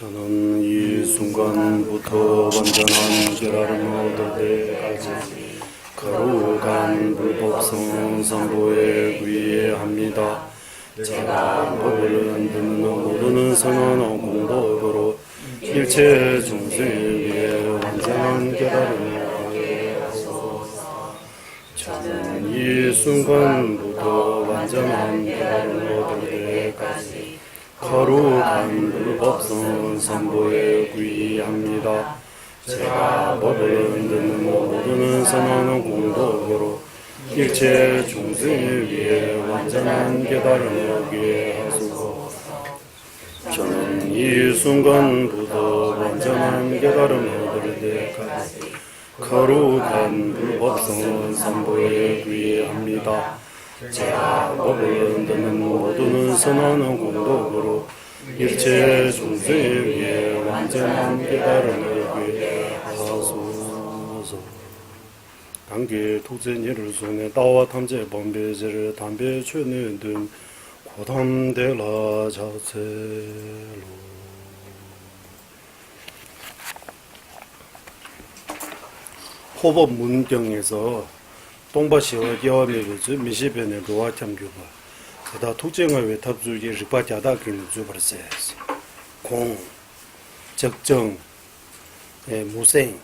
저는 이 순간부터 완전한 깨달음을 얻을 때까지 거룩한 불법성 선보에 구의합니다. 제가 법을 흔드는 모르는 선언 공덕으로 일체 중생을 위해 완전한 깨달음을 얻게 하소서. 저는 이 순간부터 완전한 깨달음을 얻을 때까지 거룩한 불법성 선보에 구의합니다. 제가 법을 흔드는 모르는 선언은 공덕으로 일체 중생을 위해 완전한 깨달음을 얻게 하소서. 저는 이 순간부터 완전한 깨달음을 얻을 때까지 거룩한 불법성 선보에 구의합니다. 제가 법을 흔드는 모든 선언은 공덕으로 일체 중생을 위해 완전한 깨달음을 얻게 하소서. 단계 독재니를 손에 따와 탐제 범배제를 담배 최는 등 고담대라 자세로 호법 문경에서 동바시와 기와미부즈 미시변의 로아참교가 그다 독쟁을 외탑주의 르바자다 근주버세스 공 적정 무생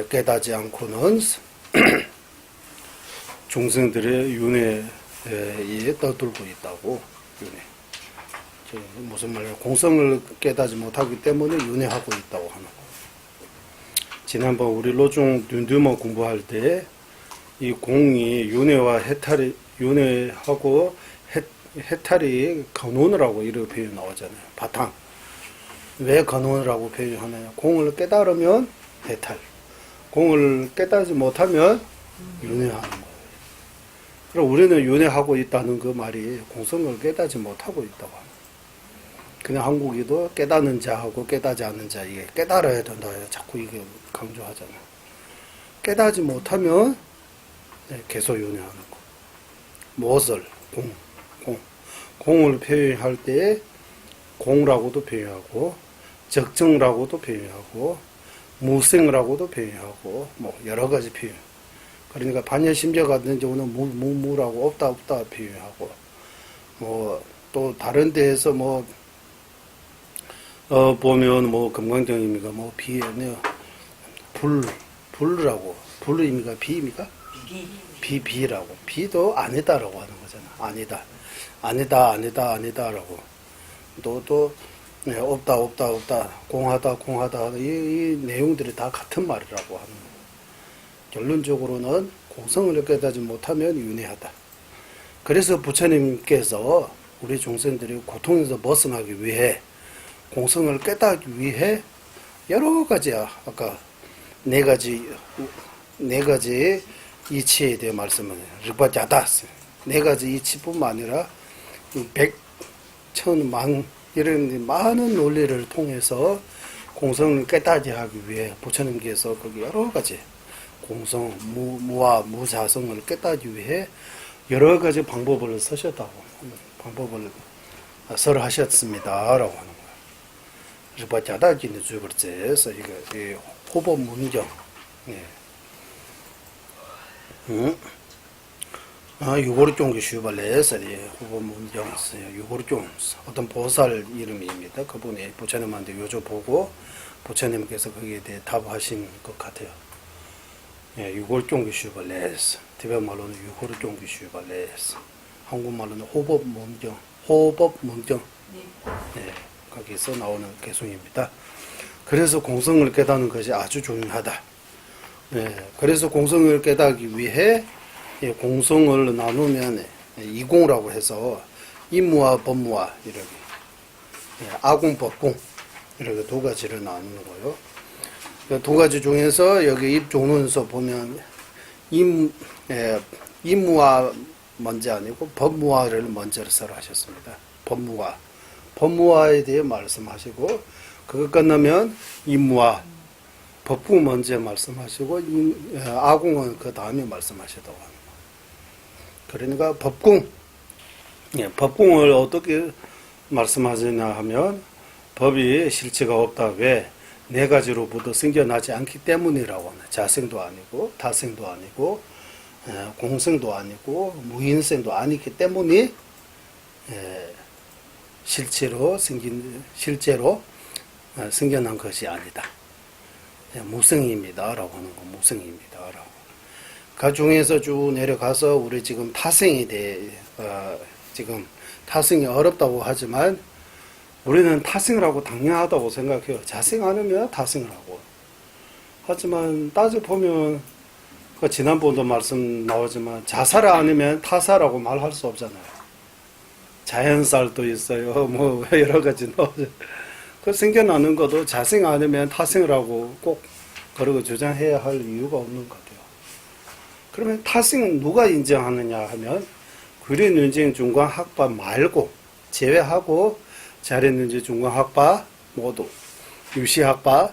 깨닫지 않고는 중생들의 윤회에 떠들고 있다고. 윤회 무슨 말이야? 공성을 깨닫지 못하기 때문에 윤회하고 있다고 하는 거. 지난번 우리 로중 둔두만 공부할 때 이 공이 윤회와 해탈이 윤회하고 해탈이 근원이라고 이렇게 표현 나오잖아요. 바탕. 왜 근원이라고 표현하나요? 공을 깨달으면 해탈. 공을 깨닫지 못하면 윤회하는 거예요. 그럼 우리는 윤회하고 있다는 그 말이 공성을 깨닫지 못하고 있다고 합니다. 그냥 한국이도 깨닫는 자하고 깨닫지 않는 자, 이게 깨달아야 된다. 자꾸 이게 강조하잖아요. 깨닫지 못하면 계속 윤회하는 거. 무엇을? 공을 표현할 때 공라고도 표현하고 적정라고도 표현하고 무생라고도 표현하고 뭐 여러 가지 표현. 그러니까 반야심자 같은 경우는 무라고 없다 표현하고 뭐 또 다른 데에서 뭐 보면 뭐 금강경입니까? 뭐 불라고 불입니까? 비입니까? 비라고 비도 아니다라고 하는 거잖아. 아니다라고 또 없다 공하다 이 내용들이 다 같은 말이라고 하는 거예요. 결론적으로는 공성을 깨닫지 못하면 윤회하다. 그래서 부처님께서 우리 중생들이 고통에서 벗어나기 위해 공성을 깨닫기 위해 여러 가지 아까 네 가지 이치에 대해 말씀을 르바자다 네 가지 이치뿐만 아니라 100, 1000만 이런 많은 논리를 통해서 공성을 깨닫게 하기 위해 부처님께서 거기 여러 가지 공성, 무와 무자성을 깨닫기 위해 여러 가지 방법을 쓰셨다고 방법을 설하셨습니다라고 하는 거예요. 르바자다기는 주버째서 이게 호법 문경. 유고르 종교 슈발레서 호법 문경 유고르 종 어떤 보살 이름입니다. 그분이 부처님한테 여쭤보고 부처님께서 거기에 대해 답하신 것 같아요. 유고르 종교 슈발레서 티베트 말로는 유고르 종교 슈발레서 한국말로는 호법 문경. 거기서 나오는 개송입니다. 그래서 공성을 깨닫는 것이 아주 중요하다. 그래서 공성을 깨닫기 위해 공성을 나누면 이공이라고 해서 임무와 법무와 이렇게 아공, 법공 이렇게 두 가지를 나누는 거예요. 두 가지 중에서 여기 입종론에서 보면 임무와 먼저 아니고 법무와를 먼저 설하셨습니다. 법무와에 대해 말씀하시고 그것 끝나면 임무와 법궁 먼저 말씀하시고 아궁은 그 다음에 말씀하시다고 합니다. 그러니까 법궁, 법궁을 어떻게 말씀하시냐 하면 법이 실체가 없다. 왜? 네 가지로부터 생겨나지 않기 때문이라고 하네. 자생도 아니고 타생도 아니고 공생도 아니고 무인생도 아니기 때문에 실제로 생겨난 것이 아니다. 무생입니다라고 하는 거. 무생입니다라고. 그 중에서 쭉 내려가서 우리 지금 타생에 대해 지금 타생이 어렵다고 하지만 우리는 타생을 하고 당연하다고 생각해요. 자생 안 하면 타생을 하고. 하지만 따져보면 지난번도 말씀 나오지만 자살을 안 하면 타살하고 말할 수 없잖아요. 자연살도 있어요. 뭐 여러 가지 나오죠. 그 생겨나는 것도 자생 안 하면 타생을 하고 꼭 그러고 주장해야 할 이유가 없는 것 같아요. 그러면 타생 누가 인정하느냐 하면 구리는징 중광학파 말고 제외하고 자리는징 중광학파 모두 유시학파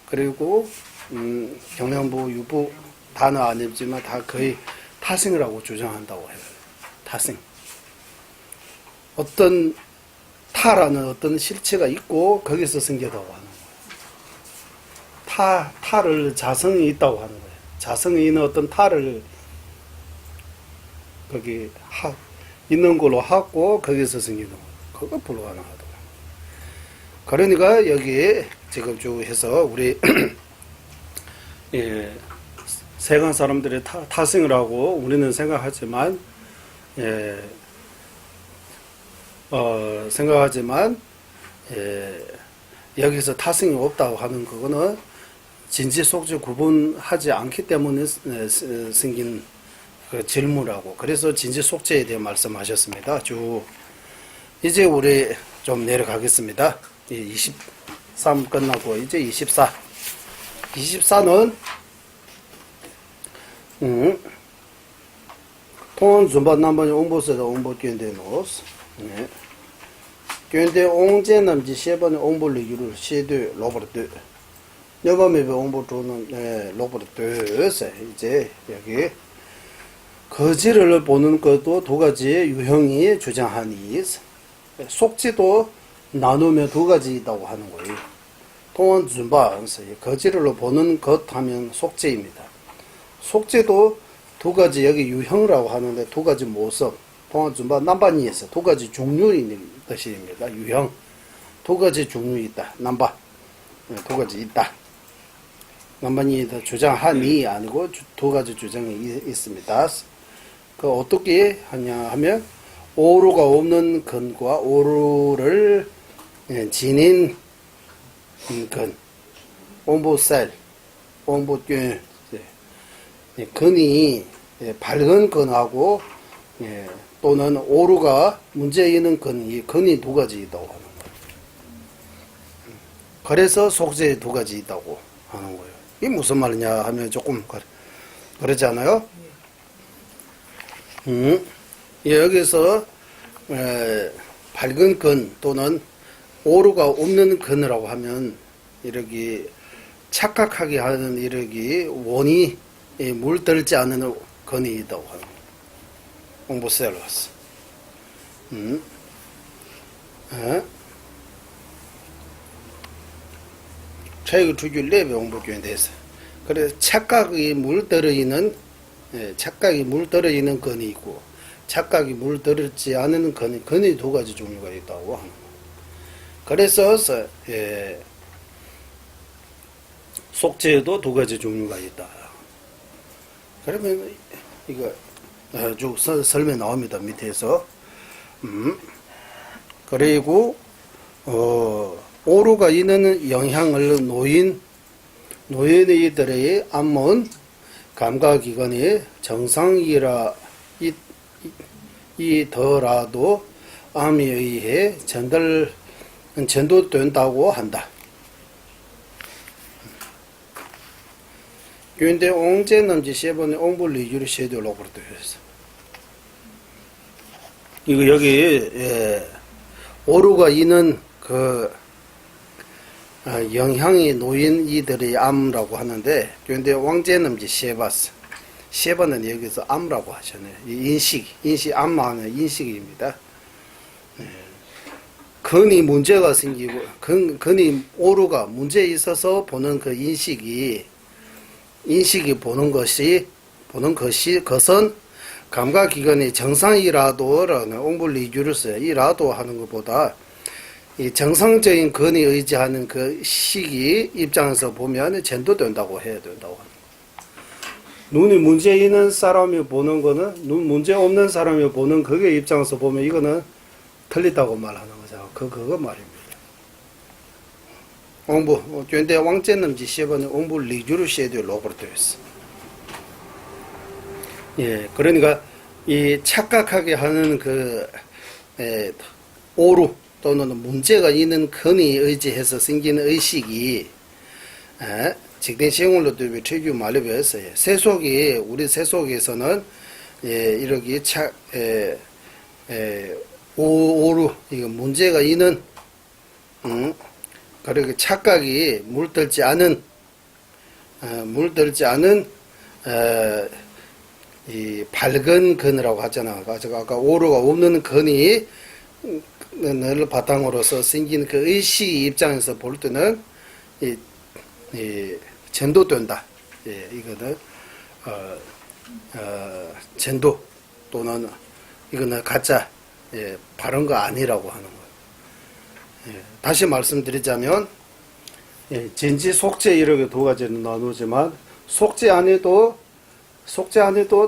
그리고 경영부 유부 단어 아니지만 다 거의 타생을 하고 주장한다고 해요. 타생. 어떤 타라는 어떤 실체가 있고 거기서 생겼다고 하는 거예요. 타를 자성이 있다고 하는 거예요. 자성이 있는 어떤 타를 거기 있는 걸로 하고 거기서 생기는 거예요. 그거 불가능하다고. 그러니까 여기 지금 쭉 해서 우리 세간 사람들이 타생을 하고 우리는 생각하지만 여기서 타생이 없다고 하는 그거는 진지 속지 구분하지 않기 때문에 생긴 그 질문하고 그래서 진지 속죄에 대해 말씀하셨습니다. 쭉 이제 우리 좀 내려가겠습니다. 23 끝나고 이제 24. 24는 통원 준반 남반이 옹보세다 옹보 견대 노스. 견대 옹제 남지 세번의 옹보를 유를 세드 로버트. 여범에 옹보 조는 로버트에서 이제 여기 거지를 보는 것도 두 가지의 유형이 주장하니 속지도 나누면 두 가지 있다고 하는 거예요. 통원 준반서 거지를 보는 것 하면 속죄입니다. 속죄도 두 가지 여기 유형이라고 하는데 두 가지 모습 통원 준반 남반이에서 두 가지 종류인 뜻입니다. 유형 두 가지 종류 있다. 남반 두 가지 있다. 남반이 주장하니 아니고 두 가지 주장이 있습니다. 그 어떻게 하냐 하면 오루가 없는 근과 오루를 지닌 근, 옹보셀, 옹보균 근이 밝은 근하고 또는 오루가 문제 있는 근, 이 근이 두 가지 있다고 하는 거예요. 그래서 속죄에 두 가지 있다고 하는 거예요. 이게 무슨 말이냐 하면 조금 그러지 않아요? 여기서 밝은 근 또는 오류가 없는 근이라고 하면 이렇게 착각하게 하는 이렇게 원이 물들지 않는 근이 있다고 하는 거예요. 옹보셀러스. 최고 두줄 레벨 옹보교에 대해서 그래서 착각이 물들어있는 근이 있고 착각이 물들지 않는 근이 두 가지 종류가 있다고 하는 거예요. 그래서 속죄에도 두 가지 종류가 있다. 그러면 이거 쭉 설명 나옵니다. 밑에서 그리고 오류가 있는 영향을 노인이들의 암은 감각기관이 정상이라 이더라도 암에 의해 전도된다고 한다. 근데 옹제남지 세번의 옹불리 유리 쉐도로 그랬어. 이거 여기 오류가 있는 그 영향이 놓인 이들의 암라고 하는데 근데 왕제남지 세바스 세번은 여기서 암라고 하셨네요. 인식 암하는 인식입니다. 근이 문제가 생기고 근이 오류가 문제에 있어서 보는 그 인식이 보는 것은 감각기관이 정상이라도라는 옹불리주를 써요. 이라도 하는 것보다 이 정상적인 근이 의지하는 그 시기 입장에서 보면 전도된다고 해야 된다고 합니다. 눈이 문제 있는 사람이 보는 거는 눈 문제 없는 사람이 보는 그게 입장에서 보면 이거는 틀리다고 말하는 거죠. 그거 말입니다. 옹부, 绝对王建能지 10번에 옹부 리주를 쉐드에 로그로 되어 있어. 예, 그러니까 이 착각하게 하는 오류 또는 문제가 있는 근이 의지해서 생기는 의식이 직된 시행으로 되면 최규 말로 배웠어요. 세속이 우리 세속에서는 이렇게 오류 이거 문제가 있는 그리고 착각이 물들지 않은 이 밝은 근이라고 하잖아. 아까 오류가 없는 근이 늘 바탕으로서 생긴 그 의식 입장에서 볼 때는 전도된다. 예, 이거는 전도 또는 이거는 가짜 바른 거 아니라고 하는 거예요. 예, 다시 말씀드리자면 진지 속죄 이렇게 두 가지로 나누지만 속죄 안에도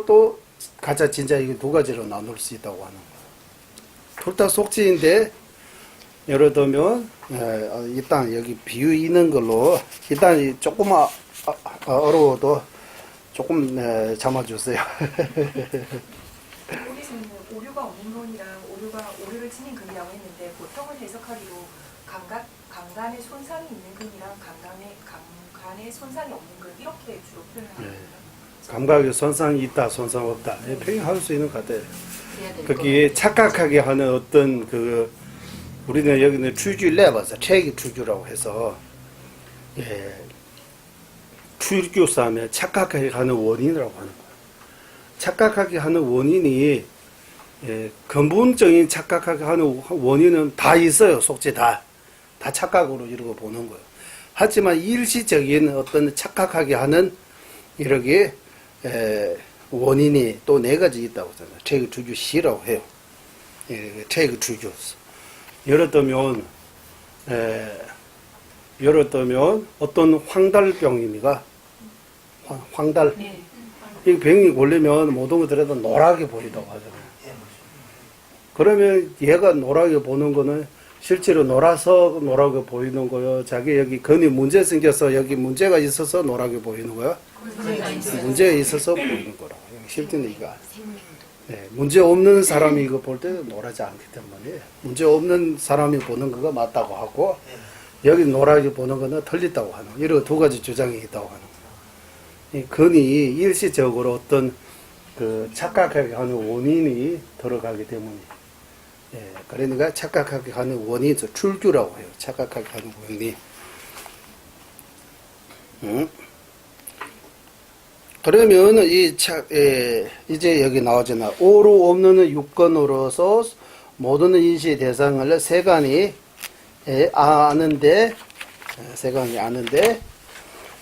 또 가짜 진짜 이게 두 가지로 나눌 수 있다고 하는 거예요. 둘 다 속죄인데 예를 들면 일단 여기 비유 있는 걸로 일단 조금만 어려워도 조금 참아주세요. 여기서는 오류가 없는 건이랑 오류를 지닌 근이라고 했는데 보통은 해석하기로 감간에 손상이 있는 근이랑 감간에 손상이 없는 근 이렇게 주로 표현하거든요. 감각에 손상이 있다, 손상 없다 표현할 수 있는 것 같아요. 거기에 착각하게 하는 어떤 우리는 여기는 추주 레버서 체기 추주라고 해서 추주 싸움에 착각하게 하는 원인이라고 하는 거예요. 착각하게 하는 원인이 근본적인 착각하게 하는 원인은 다 있어요. 속죄 다 착각으로 이러고 보는 거예요. 하지만 일시적인 어떤 착각하게 하는 이렇게 원인이 또 네 가지 있다고 하잖아요. 체기 추주 시라고 해요. 체기 추주. 예를 들면 어떤 황달병입니까? 황달. 이 병이 걸리면 모든 것들에도 노랗게 보인다고 하잖아요. 그러면 얘가 노랗게 보는 거는 실제로 노랗게 보이는 거요. 자기 여기 근이 문제 생겨서 여기 문제가 있어서 노랗게 보이는 거요. 문제가 있어서 보이는 거라고. 실제는 이거. 문제 없는 사람이 이거 볼 때 노랗지 않기 때문에 문제 없는 사람이 보는 거가 맞다고 하고 여기 노랗게 보는 거는 틀리다고 하는 거예요. 이런 두 가지 주장이 있다고 하는 거예요. 이 근이 일시적으로 어떤 착각하게 하는 원인이 들어가기 때문에 그러니까 착각하게 하는 원인이 출규라고 해요. 착각하게 하는 원인이. 그러면 이제 여기 나오잖아. 오류 없는 육건으로서 모든 인시 대상을 세간이 아는데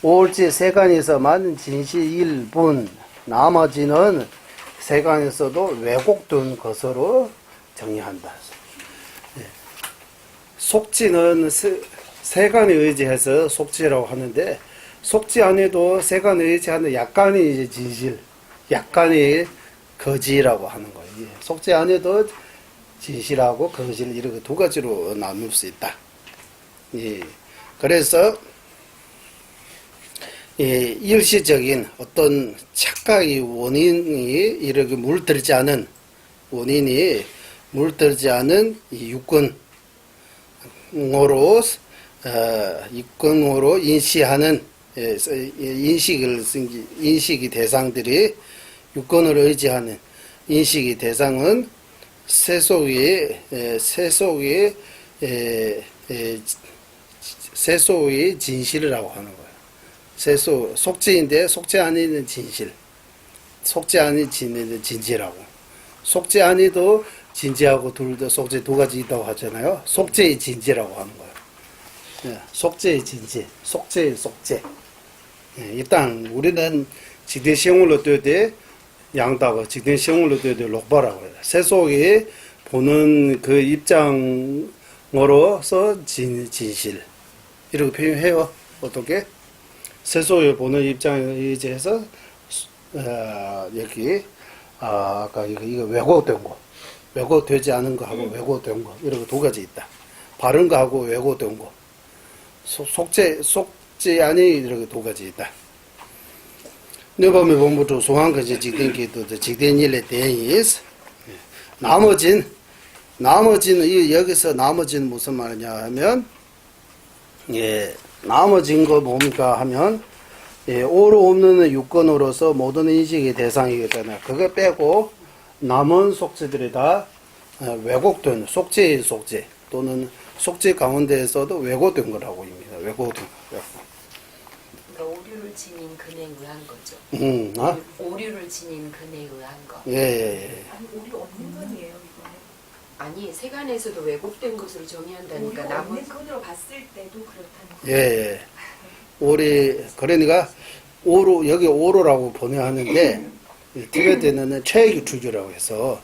올지 세간에서만 진시 일분 나머지는 세간에서도 왜곡된 것으로 정의한다. 속지는 세간에 의지해서 속지라고 하는데 속지 안에도 세간에 의지하는 약간의 이제 진실, 약간의 거지라고 하는 거예요. 속지 안에도 진실하고 거짓 이렇게 두 가지로 나눌 수 있다. 그래서 일시적인 어떤 착각의 원인이 이렇게 물들지 않은 이 육근으로 인시하는 인식이 대상들이 육근으로 의지하는 인식이 대상은 세속의 진실이라고 하는 거예요. 속죄인데 속죄 아니는 진실, 속죄 아닌 진실하고 속죄 아니도 진지하고 속죄 두 가지 있다고 하잖아요. 속죄의 진지라고 하는 거예요. 예, 속죄의 진지, 속죄의 속죄. 예, 일단 우리는 직대시용으로 떼때 양다고 직대시용으로 떼때 록바라고 해요. 세속이 보는 그 입장으로서 진실 이렇게 표현해요. 어떻게? 세속이 보는 입장에 의해서 여기 아까 이거 왜곡된 거, 왜곡되지 않은 거 하고 왜곡된 거 이렇게 두 가지 있다. 바른 거 하고 왜곡된 거, 속죄 아니 이렇게 두 가지 있다. 너밤에 본부터 소한 것이 직된기도 직된일에 대해 있어. 나머지는 여기서 나머지는 무슨 말이냐 하면 예 나머진 거 뭡니까 하면 예, 오로 없는 유권으로서 모든 인식의 대상이겠잖아요. 그거 빼고 남은 속죄들이 다 왜곡된 속죄의 속죄 또는 속죄 가운데에서도 왜곡된 거라고 입니다. 왜곡된 거. 그러니까 오류를 지닌 근에 의한 거죠. 아? 오류를 지닌 근에 의한 거. 예. 아니 오류 없는 건이에요 이거는. 아니 세간에서도 왜곡된 것으로 정의한다니까 오류 나머지 없는 건으로 봤을 때도 그렇다는 거. 예. 오리 그러니까 오로 여기 오로라고 번역하는데 티베트는 최악의 주주라고 해서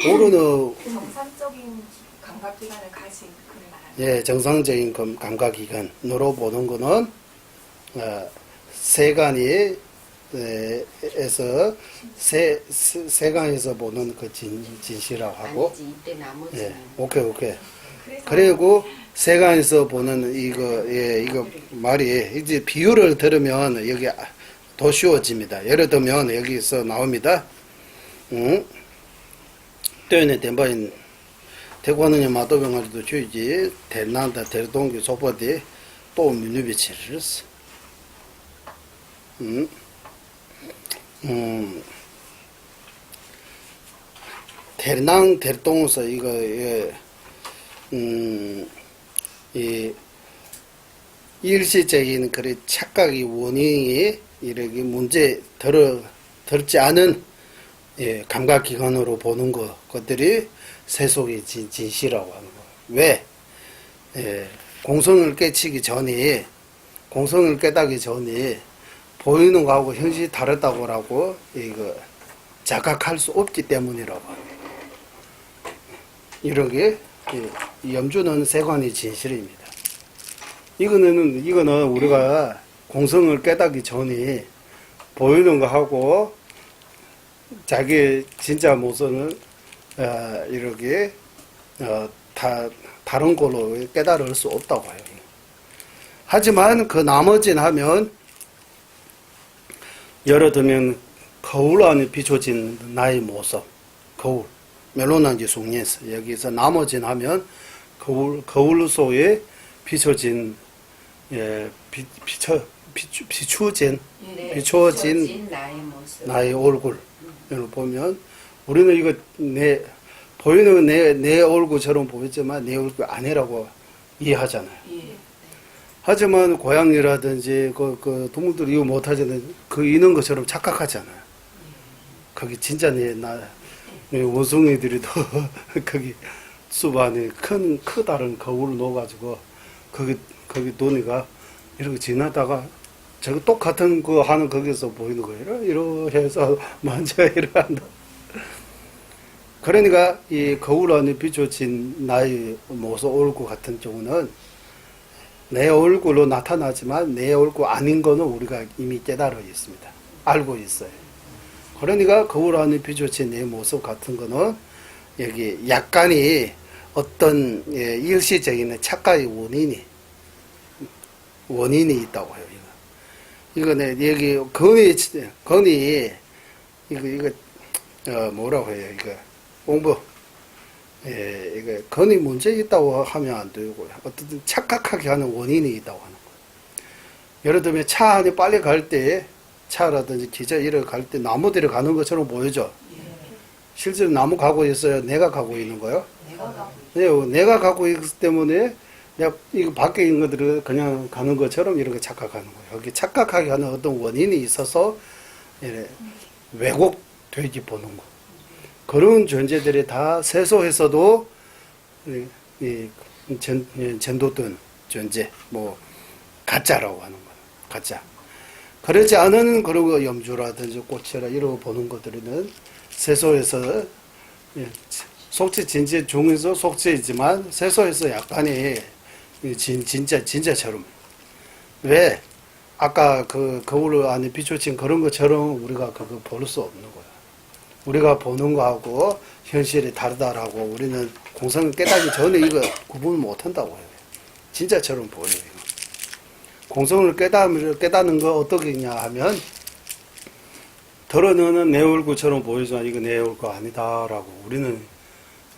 오로는 정상적인 감각 기관을 가진 그를 말하는. 예 정상적인 감각 기관으로 보는 거는 세간이 에서 세간에서 보는 그 진실이라고 하고 아니지 이때 나머지는 예 오케이 그래서 그리고 세간에서 보는 이거 말이 이제 비유를 들으면 여기 더 쉬워집니다. 예를 들면 여기서 나옵니다. 때문에 덴바인 대관은 마도병아리도 주의지 대난다 대동기 소포디 또 민누비치를 대낭 대동에서 이거 이 일시적인 그런 착각의 원인이 이렇게 문제 들지 않은 예, 감각기관으로 보는 것들이 세속의 진실이라고 하는 거예요. 왜? 예, 공성을 깨치기 전에 공성을 깨닫기 전에 보이는 거하고 현실이 다르다고라고 이거 자각할 수 없기 때문이라고 합니다. 이렇게 염주는 세관의 진실입니다. 이거는 우리가 공성을 깨닫기 전에 보이는 거 하고 자기 진짜 모습은 이렇게 다른 걸로 깨달을 수 없다고 해요. 하지만 그 나머지는 하면 예를 들면 거울 안에 비춰진 나의 모습, 거울 멜로난지 송예스 여기서 나머지는 하면 거울 속에 비춰진 비추어진 나의 모습 나의 얼굴 이걸 보면 우리는 이거 보이는 내 얼굴처럼 보이지만 내 얼굴 아니라고 이해하잖아요. 예. 하지만 고양이라든지 그 동물들이 이거 못하잖아요. 그 있는 것처럼 착각하잖아요. 거기 진짜 내 원숭이들이도 거기 숲 안에 크다른 거울을 놓아가지고 거기 노니가 이렇게 지나다가 저거 똑같은 거 하는 거기서 보이는 거예요. 이렇게 해서 만져 이러한다. 그러니까 이 거울 안에 비춰진 나의 모습 얼굴 같은 경우는 내 얼굴로 나타나지만 내 얼굴 아닌 거는 우리가 이미 깨달아 있습니다. 알고 있어요. 그러니까 거울 안에 비춰진 내 모습 같은 거는 여기 약간의 어떤 일시적인 착각의 원인이 있다고 해요. 이거는 여기 건이 이거 뭐라고 해요? 이거 공부 이거 건이 문제 있다고 하면 안 되고요. 어쨌든 착각하게 하는 원인이 있다고 하는 거예요. 예를 들면 차 안에 빨리 갈 때 차라든지 기차 이렇게 갈 때 나무들이 가는 것처럼 보이죠. 실제로 나무 가고 있어요. 내가 가고 있는 거요. 내가 가고 있기 때문에 내가 이거 밖에 있는 것들을 그냥 가는 것처럼 이렇게 착각하는 거예요. 여기 착각하게 하는 어떤 원인이 있어서 왜곡되게 보는 거. 그런 존재들이 다 세소에서도 전도된 존재, 뭐 가짜라고 하는 거예요. 가짜. 그렇지 않은 그런 염주라든지 꽃이라 이러고 보는 것들은 세소에서 속죄 진제 중에서 속죄이지만 세소에서 약간의 진짜처럼. 왜? 아까 그 거울 안에 비춰진 그런 것처럼 우리가 그거 볼 수 없는 거야. 우리가 보는 거하고 현실이 다르다라고 우리는 공성을 깨닫기 전에 이거 구분을 못 한다고 해요. 진짜처럼 보여요. 공성을 깨닫는 거 어떻게 냐 하면 덜어넣는 내 얼굴처럼 보이지만 이거 내 얼굴 아니다라고 우리는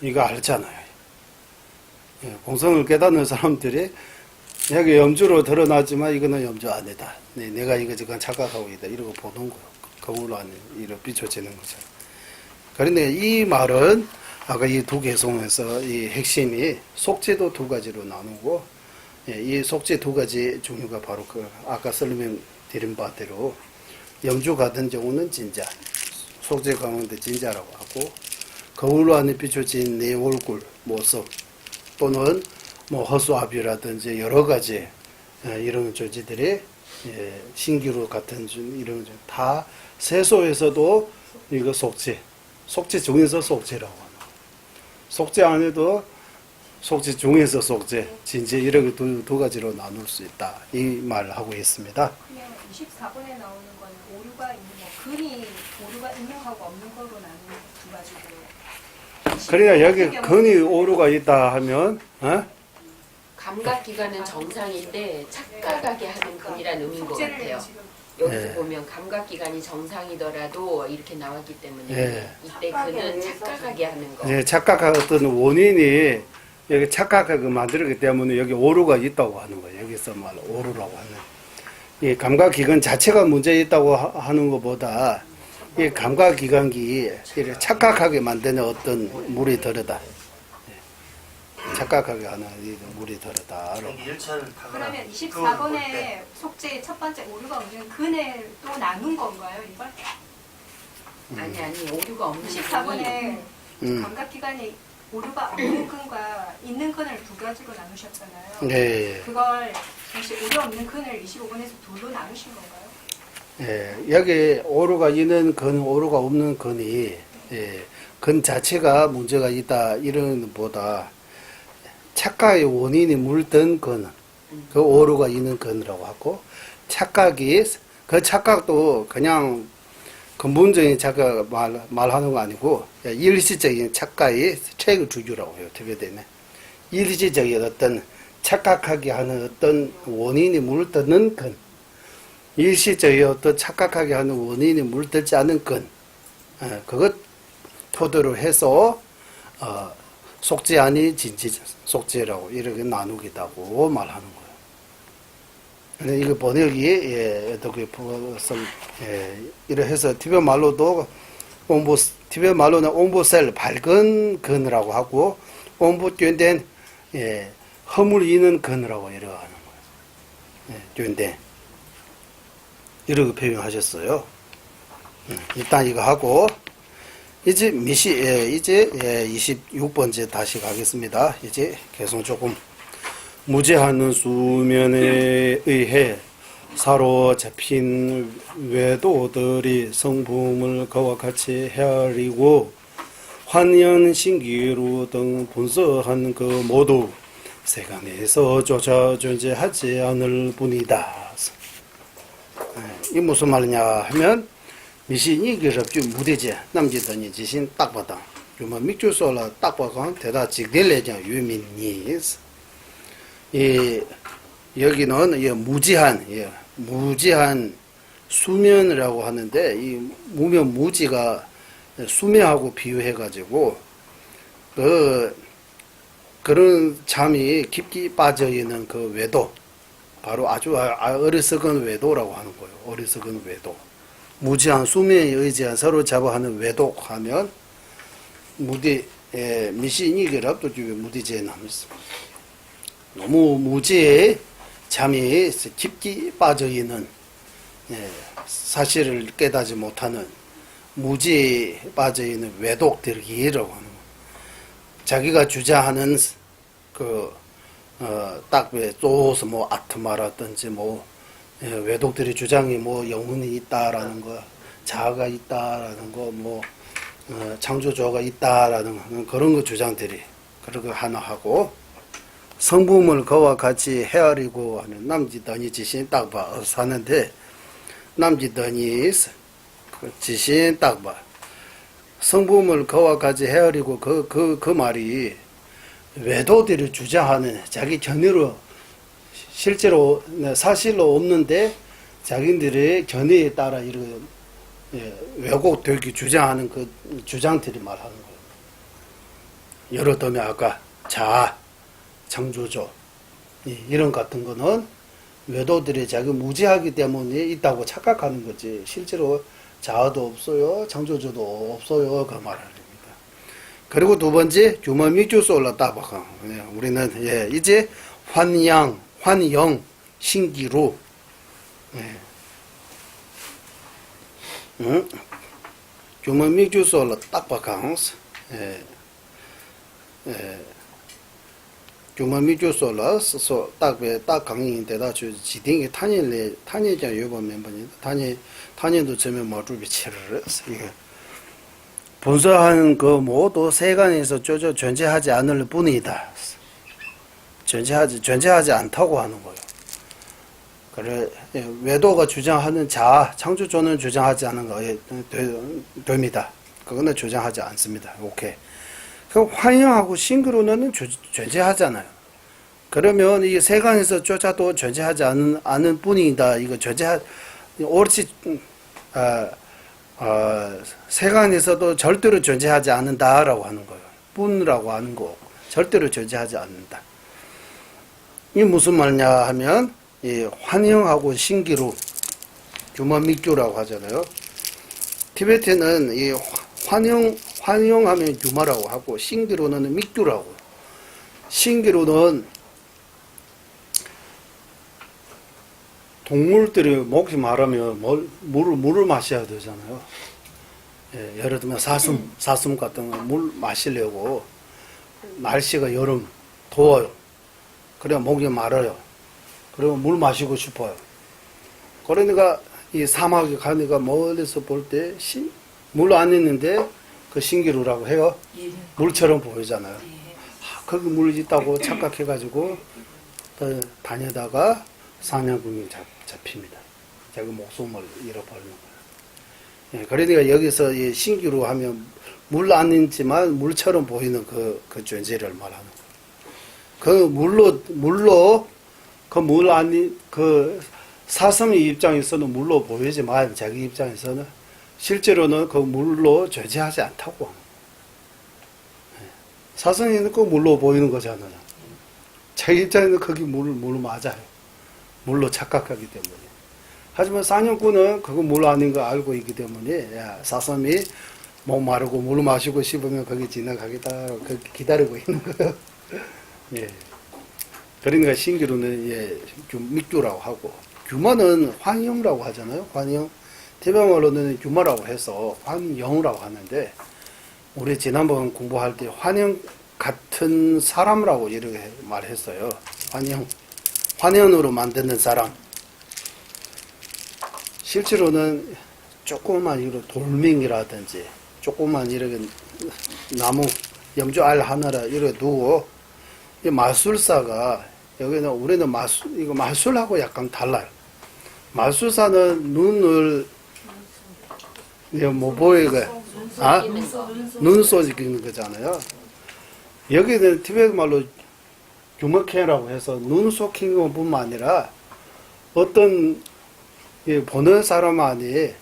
이거 알잖아요. 공성을 깨닫는 사람들이 여기 염주로 드러나지만 이거는 염주 아니다. 내가 이거 지금 착각하고 있다. 이러고 보는 거예요. 거울 안에 이렇게 비춰지는 거죠. 그런데 이 말은 아까 이 두 개송에서 이 핵심이 속죄도 두 가지로 나누고 이 속죄 두 가지 종류가 바로 그 아까 설명드린 바대로 염주 같은 경우는 진짜 속죄 가운데 진짜라고 하고 거울 안에 비춰진 내 얼굴 모습 또는 뭐 허수아비라든지 여러 가지 이런 조지들이 신기루 같은 이런 다 세소에서도 이거 속죄 중에서 속죄라고 하는 속죄 안에도 속죄 중에서 속죄 진짜 이렇게 두 가지로 나눌 수 있다 이 말을 하고 있습니다. 그냥 24번에 나오는 건 오류가 있는 거 근이 오류가 있는 거하고 없는 거로 나누는 두 가지고. 그러니까 여기 근이 오류가 있다 하면 감각기관은 정상인데 착각하게 하는 근이라는 의미인 것 같아요. 여기서 보면 감각기관이 정상이더라도 이렇게 나왔기 때문에 이때 그는 착각하게 하는 거. 착각한 어떤 원인이 여기 착각하게 만들었기 때문에 여기 오류가 있다고 하는 거예요. 여기서 말 오류라고 하는. 이 감각기관 자체가 문제 있다고 하는 것보다 이 감각기관기 착각하게 만드는 어떤 물이 들어다. 착각하게 하는 이 물이 들어다. 그러면 24번에 속죄의 첫 번째 오류가 없는 근을 또 나눈 건가요, 이걸? 아니 오류가 없는 24번에 감각기관에 오류가 없는 근과 있는 근을 두 가지로 나누셨잖아요. 네. 그걸 혹시 오류 없는 근을 25번에서 둘로 나누신 건가요? 여기 오류가 있는 근, 오류가 없는 근이 근 자체가 문제가 있다 이런 보다 착각의 원인이 물든 근, 그 오류가 있는 근이라고 하고 착각이 그 착각도 그냥 근본적인 착각 말하는 거 아니고 일시적인 착각의 책을 주주라고 해요. 어떻게 되면 일시적인 어떤 착각하게 하는 어떤 원인이 물드는 근, 일시적인 어떤 착각하게 하는 원인이 물들지 않은 근, 그것 토대로 해서 속죄 아니 진지 속죄라고 이렇게 나누기다고 말하는 거예요. 근데 이거 번역이 어떻게 이래 해서 티베 말로도 티베 말로는 옹보셀 밝은 근이라고 하고 옹보된된 허물 있는 근이라고 이렇게 하는 거예요. 된된 이렇게 표현하셨어요. 일단 이거 하고. 이제 이제 26번째 다시 가겠습니다. 이제 계속 조금 무제한 수면에 의해 사로잡힌 외도들이 성품을 그와 같이 헤아리고 환연신기루 등 분석한 그 모두 세간에서 조차 존재하지 않을 뿐이다. 이 무슨 말이냐 하면 미신이 그럽주 무대제 남지더니 지신 딱 받아. 요뭐 mik주소라 딱 봐서 대다 직del래자 유민이. 여기는 무지한 수면이라고 하는데 이 무지가 수면하고 비유해 가지고 그런 잠이 깊이 빠져 있는 그 외도 바로 아주 어리석은 외도라고 하는 거예요. 어리석은 외도. 무지한 수면에 의지한 서로 잡아하는 외독하면 미신이 결합도 무디제 남았어. 너무 무지에 잠이 깊이 빠져 있는 사실을 깨닫지 못하는 무지에 빠져 있는 외독들이라고 하는 거예요. 자기가 주장하는 딱왜 또서 뭐 아트마라든지 뭐 외독들의 주장이 뭐 영혼이 있다라는 거, 자아가 있다라는 거, 뭐 창조주가 있다라는 그런 거 주장들이 그런 거 하나 하고 성품을 그와 같이 헤아리고 하는 남지더니 지신 딱 봐. 사는데 남지더니 지신 딱 봐. 성품을 그와 같이 헤아리고 그 말이 외도들이 주장하는 자기 견해로 실제로 사실로 없는데 자기들의 견해에 따라 이런 왜곡되게 주장하는 그 주장들이 말하는 거예요. 예를 들면 아까 자아, 창조주 이런 같은 거는 외도들이 자기 무지하기 때문에 있다고 착각하는 거지 실제로 자아도 없어요, 창조주도 없어요 그 말을 합니다. 그리고 두 번째 규모미주솔라 따박하 우리는 이제 환영 신기루 규모미주솔라 따박하스 규모미주솔라 딱 강의인데다 지딩이 탄일장 요번 멤버인데 탄일도 처음에 뭐 주비 치르르 이게 본서한 그 모두 세간에서 존재하지 않을 뿐이다. 존재하지 않다고 하는 거예요. 그래 외도가 주장하는 자아, 창조주는 주장하지 않은 거 됩니다. 그거는 주장하지 않습니다. 오케이. 그 환영하고 싱그러는 존재하잖아요. 그러면 이 세간에서 조차도 존재하지 않은 뿐이다. 이거 옳지 세간에서도 절대로 존재하지 않는다라고 하는 거예요. 뿐이라고 하는 거 절대로 존재하지 않는다. 이 무슨 말이냐 하면 이 환영하고 신기루 규마믹주라고 하잖아요. 티베트는 이 환영하면 규마라고 하고 신기루는 mik주라고. 신기루는 동물들이 목이 마르면 물을 마셔야 되잖아요. 예를 들면 사슴 같은 거 물 마시려고 날씨가 여름 더워요. 그래 목이 마르요. 그러면 물 마시고 싶어요. 그러니까 이 사막에 가니까 멀리서 볼 때 물 안 있는데 그 신기루라고 해요. 물처럼 보이잖아요. 거기 물 있다고 착각해가지고 다니다가 사냥꾼이 잡힙니다. 자기 목숨을 잃어버리는 거예요. 그러니까 여기서 이 신기루 하면 물 안 있지만 물처럼 보이는 그 존재를 말하는 거예요. 그 물로 그 물 안이 그 사슴의 입장에서는 물로 보이지만 자기 입장에서는 실제로는 그 물로 존재하지 않다고 하는 거예요. 사슴이는 그 물로 보이는 거잖아요. 자기 입장에는 거기 물 맞아요. 물로 착각하기 때문에. 하지만 사냥꾼은 그거 물 아닌 거 알고 있기 때문에 사슴이 목 마르고 물 마시고 싶으면 거기 지나가겠다 기다리고 있는 거예요. 예. 그러니까 신기루는 믹주라고 하고 규마는 환영이라고 하잖아요. 환영. 티베트말로는 규마라고 해서 환영이라고 하는데 우리 지난번 공부할 때 환영 같은 사람이라고 이렇게 말했어요. 환영으로 만드는 사람. 실제로는 조그만 이런 돌멩이라든지 조그만 이렇게 나무 염주알 하나라 이렇게 두고 이 마술사가 여기는 우리는 이거 마술하고 약간 달라요. 마술사는 눈을 뭐 보이게 눈 쏘기는 거잖아요. 여기는 티베트 말로 규머케라고 해서 눈 쏘키는 것뿐만 아니라 어떤 보는 사람만이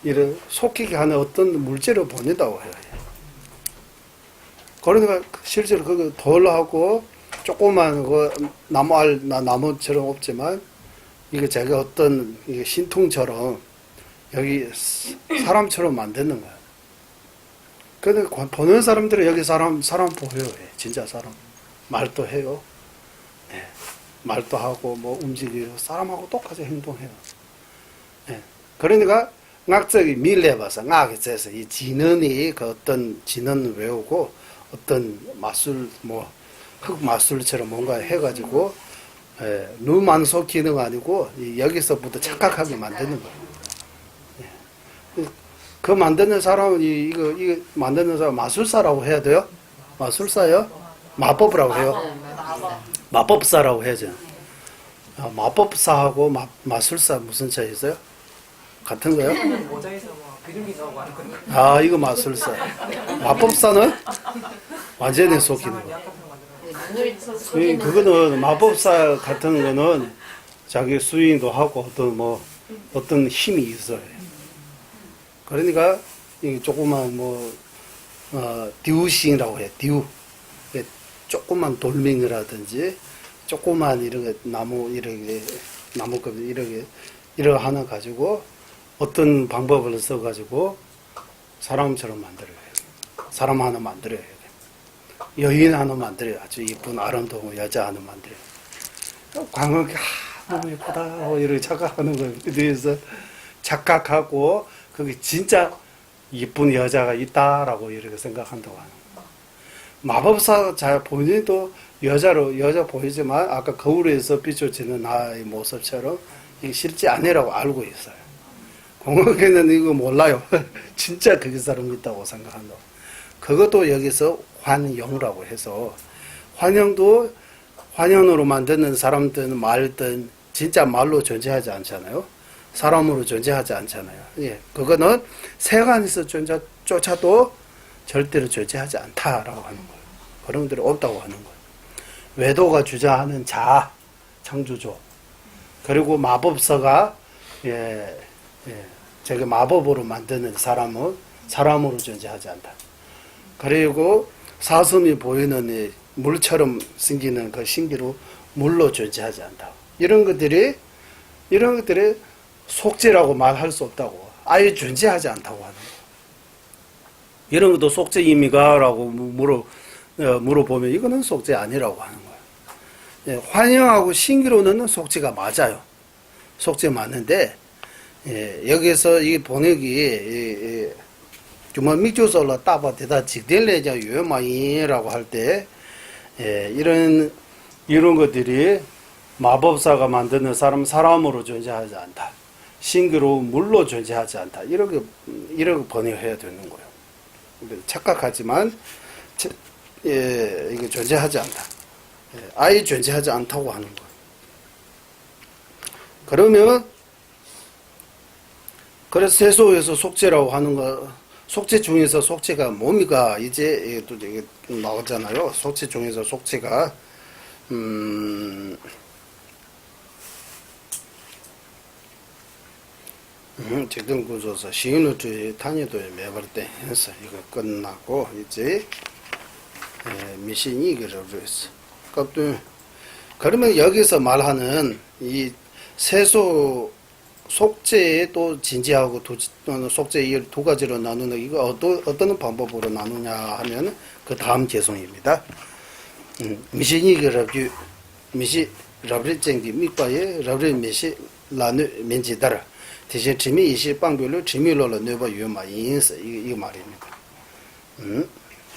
이런 속히게 하는 어떤 물질을 보낸다고 해요. 그러니까 실제로 그거 돌하고 조그만 그 나무처럼 없지만 이게 자기가 어떤 이게 신통처럼 여기 사람처럼 만드는 거야. 근데 보는 사람들은 여기 사람 보여요. 진짜 사람. 말도 해요. 네. 말도 하고 뭐 움직이고 사람하고 똑같이 행동해요. 네. 그러니까 악적이 밀려봐서 악에 째서 이 진언이 그 어떤 진언을 외우고 어떤 마술 뭐 흑마술처럼 뭔가 해가지고 눈만 속이는 거 아니고 여기서부터 착각하게 만드는 거예요. 예. 그 만드는 사람은 이거 만드는 사람 마술사라고 해야 돼요? 마술사요? 마법이라고 해요? 마법사라고 해야죠. 마법사하고 마술사 무슨 차이 있어요? 같은 거요? 모자에서 뭐 비둘기도 하고 하는 거니까. 아, 이거 마술사. 마법사는 완전히 속이는 거. 눈을 속이는 그거는 마법사 같은 거는 자기 스윙도 하고 어떤 힘이 있어요. 그러니까 이 조그만 디우싱이라고 해. 디우. 조그만 돌멩이라든지 조그만 이렇게 나무껍 이렇게 하나 가지고 어떤 방법을 써가지고 사람처럼 만들어요. 사람 하나 만들어요. 여인 하나 만들어요. 아주 이쁜 아름다운 여자 하나 만들어요. 광역이 너무 예쁘다 하고 이렇게 착각하는 거예요. 그래서 착각하고 그게 진짜 이쁜 여자가 있다라고 이렇게 생각한다고 하는 거예요. 마법사 본인도 여자 보이지만 아까 거울에서 비춰지는 나의 모습처럼 이게 실제 아니라고 알고 있어요. 공학에는 이거 몰라요. 진짜 그 사람 있다고 생각한다. 그것도 여기서 환영이라고 해서 환영으로 만드는 사람든 말든 진짜 말로 존재하지 않잖아요. 사람으로 존재하지 않잖아요. 예, 그거는 세간에서 쫓아도 절대로 존재하지 않다라고 하는 거예요. 그런 것들이 없다고 하는 거예요. 외도가 주장하는 자아, 창조주. 그리고 마법사가 저게 마법으로 만드는 사람은 사람으로 존재하지 않다. 그리고 사슴이 보이는 이 물처럼 생기는 그 신기로 물로 존재하지 않다. 이런 것들이 속죄라고 말할 수 없다고. 아예 존재하지 않다고 하는 거예요. 이런 것도 속죄입니까? 라고 물어보면 이거는 속죄 아니라고 하는 거예요. 예, 환영하고 신기로는 속죄가 맞아요. 속죄 맞는데 여기서 이 번역이 주만 미주설로 따바 대다 직del레자 유마이라고 할 때 이런 것들이 마법사가 만드는 사람으로 존재하지 않다. 신기로운 물로 존재하지 않다. 이렇게 번역해야 되는 거예요. 착각하지만 이게 존재하지 않다. 아예 존재하지 않다고 하는 거예요. 그러면 그래서 세속에서 속죄라고 하는 거, 속죄 중에서 속죄가 뭡니까? 이제 또 이게 나왔잖아요. 속죄 중에서 속죄가 지금 구조서 시인우주의 단위도에 매발 때 해서 이거 끝나고 이제 미신이 이거를 했어. 그러면 여기서 말하는 이 세속 속죄에 또 진지하고 속죄 이 두 가지로 나누는 이거 어떤 방법으로 나누냐 하면 그 다음 개성입니다. 미신이 그럽주 미시 러브리쟁기 밑바에 러브리 미시 라누 면지다라 대신 지미 이시 방별로 지미로로 내봐 유마 인스 이 말입니다.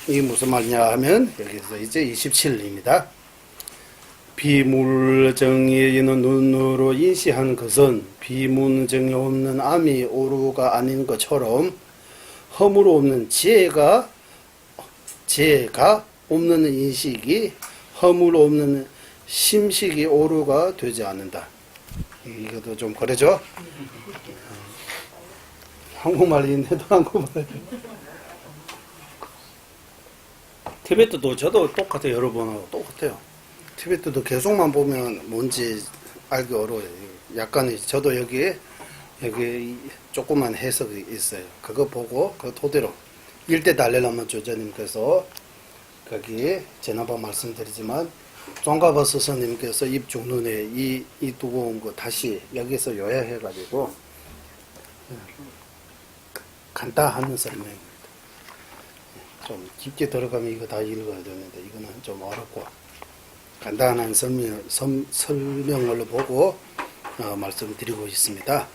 이게 무슨 말이냐 하면 여기서 이제 27입니다. 비물정이 있는 눈으로 인시한 것은 비문정이 없는 암이 오류가 아닌 것처럼 허물 없는 지혜가 없는 인식이 허물 없는 심식이 오류가 되지 않는다. 이것도 좀 그러죠? 한국말인데도 한국말. 티베트도 저도 똑같아요. 여러 번하고 똑같아요. 티베트도 계속만 보면 뭔지 알기 어려워요. 약간 저도 여기 조그만 해석이 있어요. 그거 보고 그 토대로 일대 달래라만 조자님께서 거기 지난번 말씀드리지만 종가버 스승님께서 입 중론에 이 두꺼운 거 다시 여기서 요약해가지고 간단한 설명입니다. 좀 깊게 들어가면 이거 다 읽어야 되는데 이거는 좀 어렵고 간단한 설명을 보고 말씀드리고 있습니다.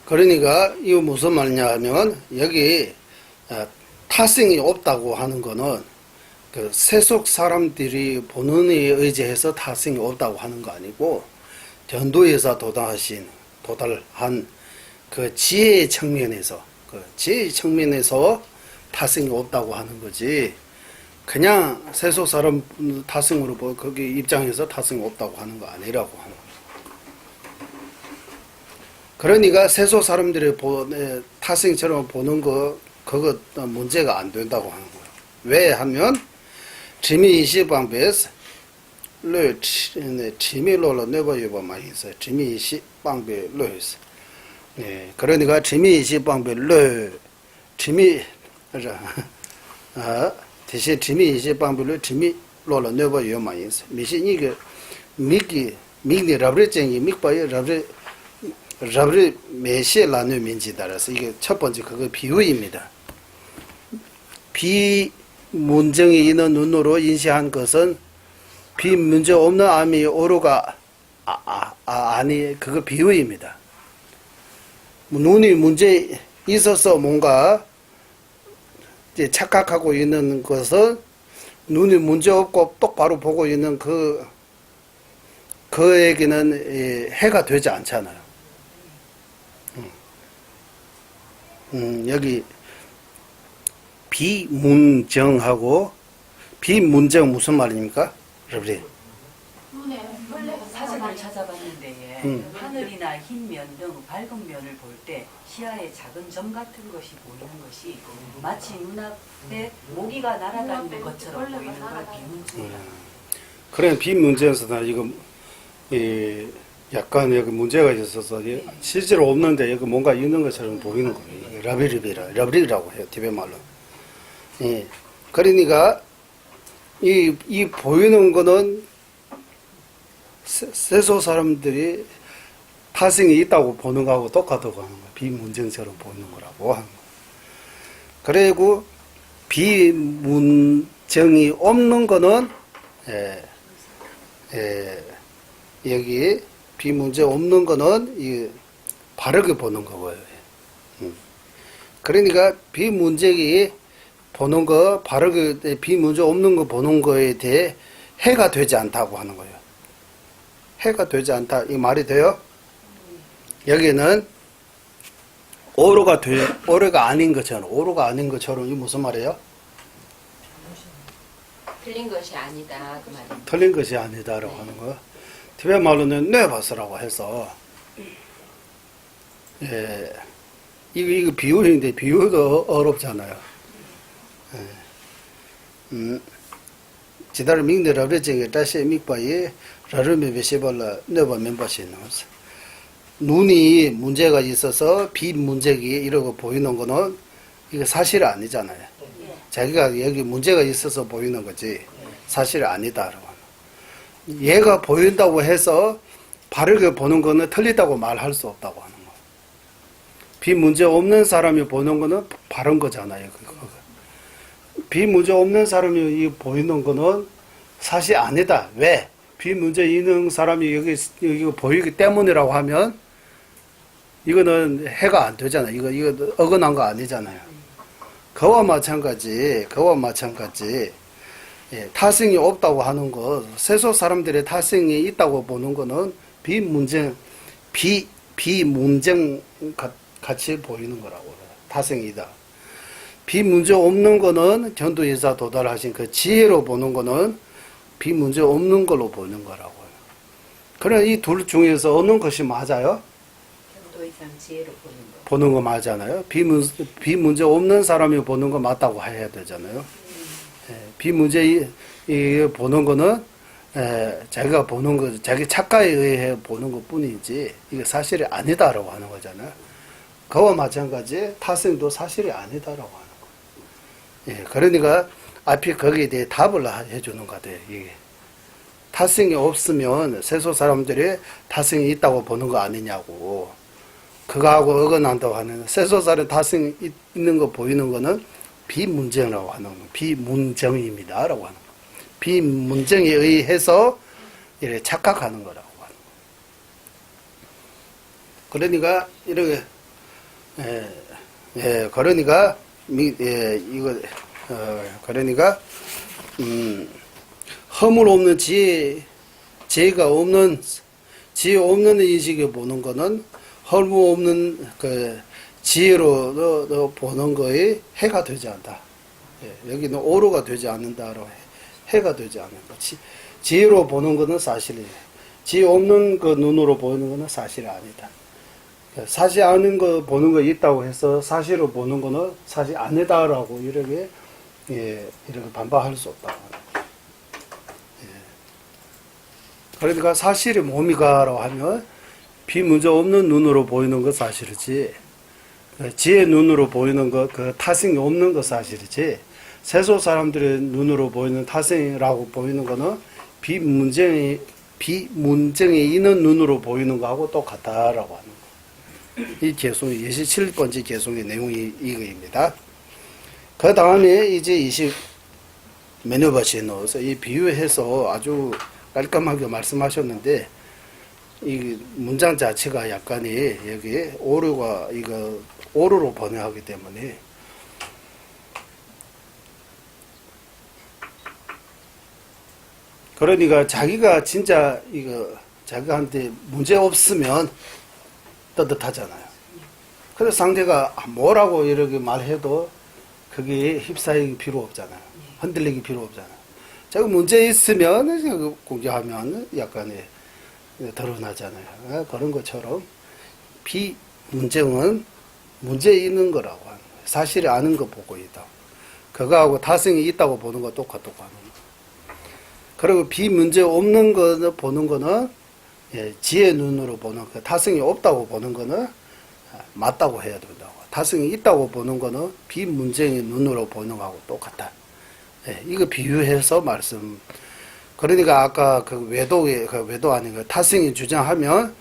그러니까 이거 무슨 말이냐 하면 여기 타성이 없다고 하는 거는 그 세속 사람들이 본능에 의지해서 타성이 없다고 하는 거 아니고 전도에서 도달한 그 지혜의 측면에서 타성이 없다고 하는 거지. 그냥 세속 사람 타성으로 거기 입장에서 타성이 없다고 하는 거 아니라고 하는 거예요. 그러니까 세속 사람들이 타성처럼 보는 거 그거 문제가 안 된다고 하는 거예요. 왜 하면 지미 20방배에서 지미로로 내버려보면 있어요. 지미 20방배 르스. 네, 그러니까 지미 20방배 지미 대신 지미 20방배를 지미로로 내버려보면 있어요. 미신 이게 미기 라브레쟁이 미바이 라브레 메시에 라누민지 따라서 이게 첫 번째 그거 비유입니다. 비문정이 있는 눈으로 인식한 것은 비문제 없는 암이 오류가 아니 그거 비유입니다. 눈이 문제 있어서 뭔가 이제 착각하고 있는 것은 눈이 문제 없고 똑바로 보고 있는 그에게는 해가 되지 않잖아요. 여기 비문정하고 비문정 무슨 말입니까? 여러분 사진을 찾아봤는데 하늘이나 흰 면 등 밝은 면을 볼 때 시야에 작은 점 같은 것이 보이는 것이 마치 눈앞에 모기가 날아다니는 것처럼 보이는 걸 비문정이라고. 그래 비문정에서는 이거 약간 여기 문제가 있어서 실제로 없는데 여기 뭔가 있는 것처럼 보이는 거예요. 라비리라고 해요. 티베 말로. 예. 그러니까 이 보이는 거는 세속 사람들이 타성이 있다고 보는 거하고 똑같다고 하는 거예요. 비문정처럼 보이는 거라고 하는 거예요. 그리고 비문정이 없는 거는 여기 비문제 없는 거는 바르게 보는 거고요. 그러니까 비문제기 보는 거 바르게 비문제 없는 거 보는 거에 대해 해가 되지 않다고 하는 거예요. 해가 되지 않다 이 말이 돼요? 여기는 오류가 아닌 것처럼 이 무슨 말이에요? 틀린 것이 아니다 그 말이에요. 틀린 것이 아니다라고 하는 거. 티베 말로는 네바스라고 해서 이거 비유인데 비유도 어렵잖아요. 지다를 민들어버쟁이 다시 mik바에 라르메 베시발라 네바 멤버시 나왔어. 눈이 문제가 있어서 비문제기 이러고 보이는 거는 이게 사실이 아니잖아요. 자기가 여기 문제가 있어서 보이는 거지 사실이 아니다라고. 얘가 보인다고 해서 바르게 보는 거는 틀리다고 말할 수 없다고 하는 거. 비문제 없는 사람이 보는 거는 바른 거잖아요. 비문제 없는 사람이 보이는 거는 사실 아니다. 왜? 비문제 있는 사람이 여기 보이기 때문이라고 하면 이거는 해가 안 되잖아요. 이거 어긋난 거 아니잖아요. 그와 마찬가지. 타성이 없다고 하는 것, 세속 사람들의 타성이 있다고 보는 거는 비문정 같이 보이는 거라고. 타성이다. 비문제 없는 거는 전도에서 도달하신 그 지혜로 보는 거는 비문제 없는 걸로 보는 거라고요. 그래 이 둘 중에서 어느 것이 맞아요? 전도 이상 지혜로 보는 거. 보는 거 맞잖아요. 비문제 없는 사람이 보는 거 맞다고 해야 되잖아요. 비문제 보는 거는 자기가 보는 거, 자기 착각에 의해 보는 것 뿐이지 이게 사실이 아니다라고 하는 거잖아요. 그와 마찬가지 타성도 사실이 아니다라고 하는 거. 그러니까 앞에 거기에 대해 답을 해주는 것 같아요. 이게 타성이 없으면 세속 사람들이 타성이 있다고 보는 거 아니냐고. 그거하고 어긋난다고 하는 세속 사람 타성이 있는 거 보이는 거는 비문정이라고 하는 거. 비문정입니다라고 하는 거. 비문정에 의해서 이렇게 착각하는 거라고 하는 거예요. 그러니까 이렇게 그러니까 이거 그러니까 허물 없는 지혜가 없는 지혜 없는 인식에 보는 거는 허물 없는 그 지혜로 보는 거에 해가 되지 않다. 여기는 오로가 되지 않는다로 해가 되지 않는다. 지혜로 보는 거는 사실이에요. 지혜 없는 그 눈으로 보는 거는 사실이 아니다. 사실 아는 거 보는 거 있다고 해서 사실로 보는 거는 사실 아니다라고 이렇게 이렇게 반박할 수 없다. 그러니까 사실이 뭡니까라고 하면 비문제 없는 눈으로 보이는 거 사실이지. 지혜 눈으로 보이는 거, 그 타성이 없는 거 사실이지. 세속 사람들의 눈으로 보이는 타성이라고 보이는 거는 비문쟁이 있는 눈으로 보이는 거하고 똑같다라고 하는 거. 이 개송이 27번째 개송의 내용이 이거입니다. 그 다음에 이제 20몇 번째 넣어서 이 비유해서 아주 깔끔하게 말씀하셨는데 이 문장 자체가 약간이 여기 오류가 이거 오류로 번역하기 때문에 그러니까 자기가 진짜 이거 자기한테 문제 없으면 따뜻하잖아요. 그래서 상대가 뭐라고 이렇게 말해도 그게 휩싸이기 필요 없잖아요. 흔들리기 필요 없잖아요. 자기 문제 있으면 공개하면 약간의 드러나잖아요. 그런 것처럼 비문제는 문제 있는 거라고 하는 거예요. 사실이 아는 거 보고 있다. 그거하고 타성이 있다고 보는 거 똑같다고 하는 거예요. 그리고 비문제 없는 거 보는 거는 지혜 눈으로 보는 그 타성이 없다고 보는 거는 맞다고 해야 된다고. 타성이 있다고 보는 거는 비문제의 눈으로 보는 거하고 똑같다. 이거 비유해서 말씀. 그러니까 아까 그 외도 아니고 타성이 주장하면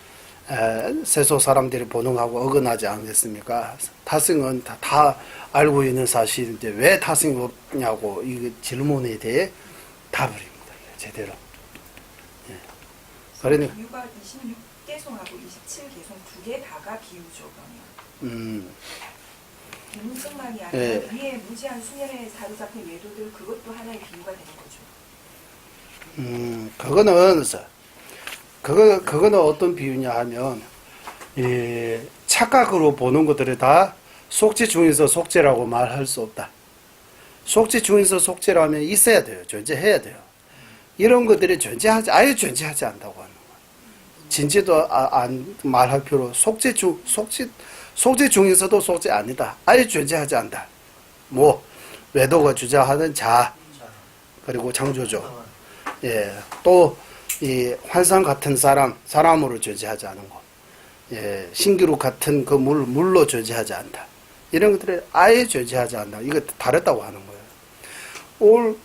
세속 사람들이 보는 거하고 어긋나지 않겠습니까? 타성은 다 알고 있는 사실인데 왜 타성이 없냐고 이 질문에 대해 답을 합니다. 제대로. 그러니까 비유가 26개송하고 27개송 두 개 다가 비유죠, 그러면. 비문증만이 아니라 위에 무지한 수면에 사로잡힌 외도들 그것도 하나의 비유가 되는 거죠. 그거는 어떤 비유냐 하면 착각으로 보는 것들이 다 속죄 중에서 속죄라고 말할 수 없다. 속죄 중에서 속죄라면 있어야 돼요. 존재해야 돼요. 이런 것들이 아예 존재하지 않다고 하는 거예요. 진지도 안 말할 필요. 속죄 중에서도 속죄 아니다. 아예 존재하지 않다. 뭐 외도가 주장하는 자 그리고 창조죠. 또 이 환상 같은 사람으로 존재하지 않은 거. 신기루 같은 그 물로 존재하지 않다. 이런 것들이 아예 존재하지 않다. 이거 다르다고 하는 거예요.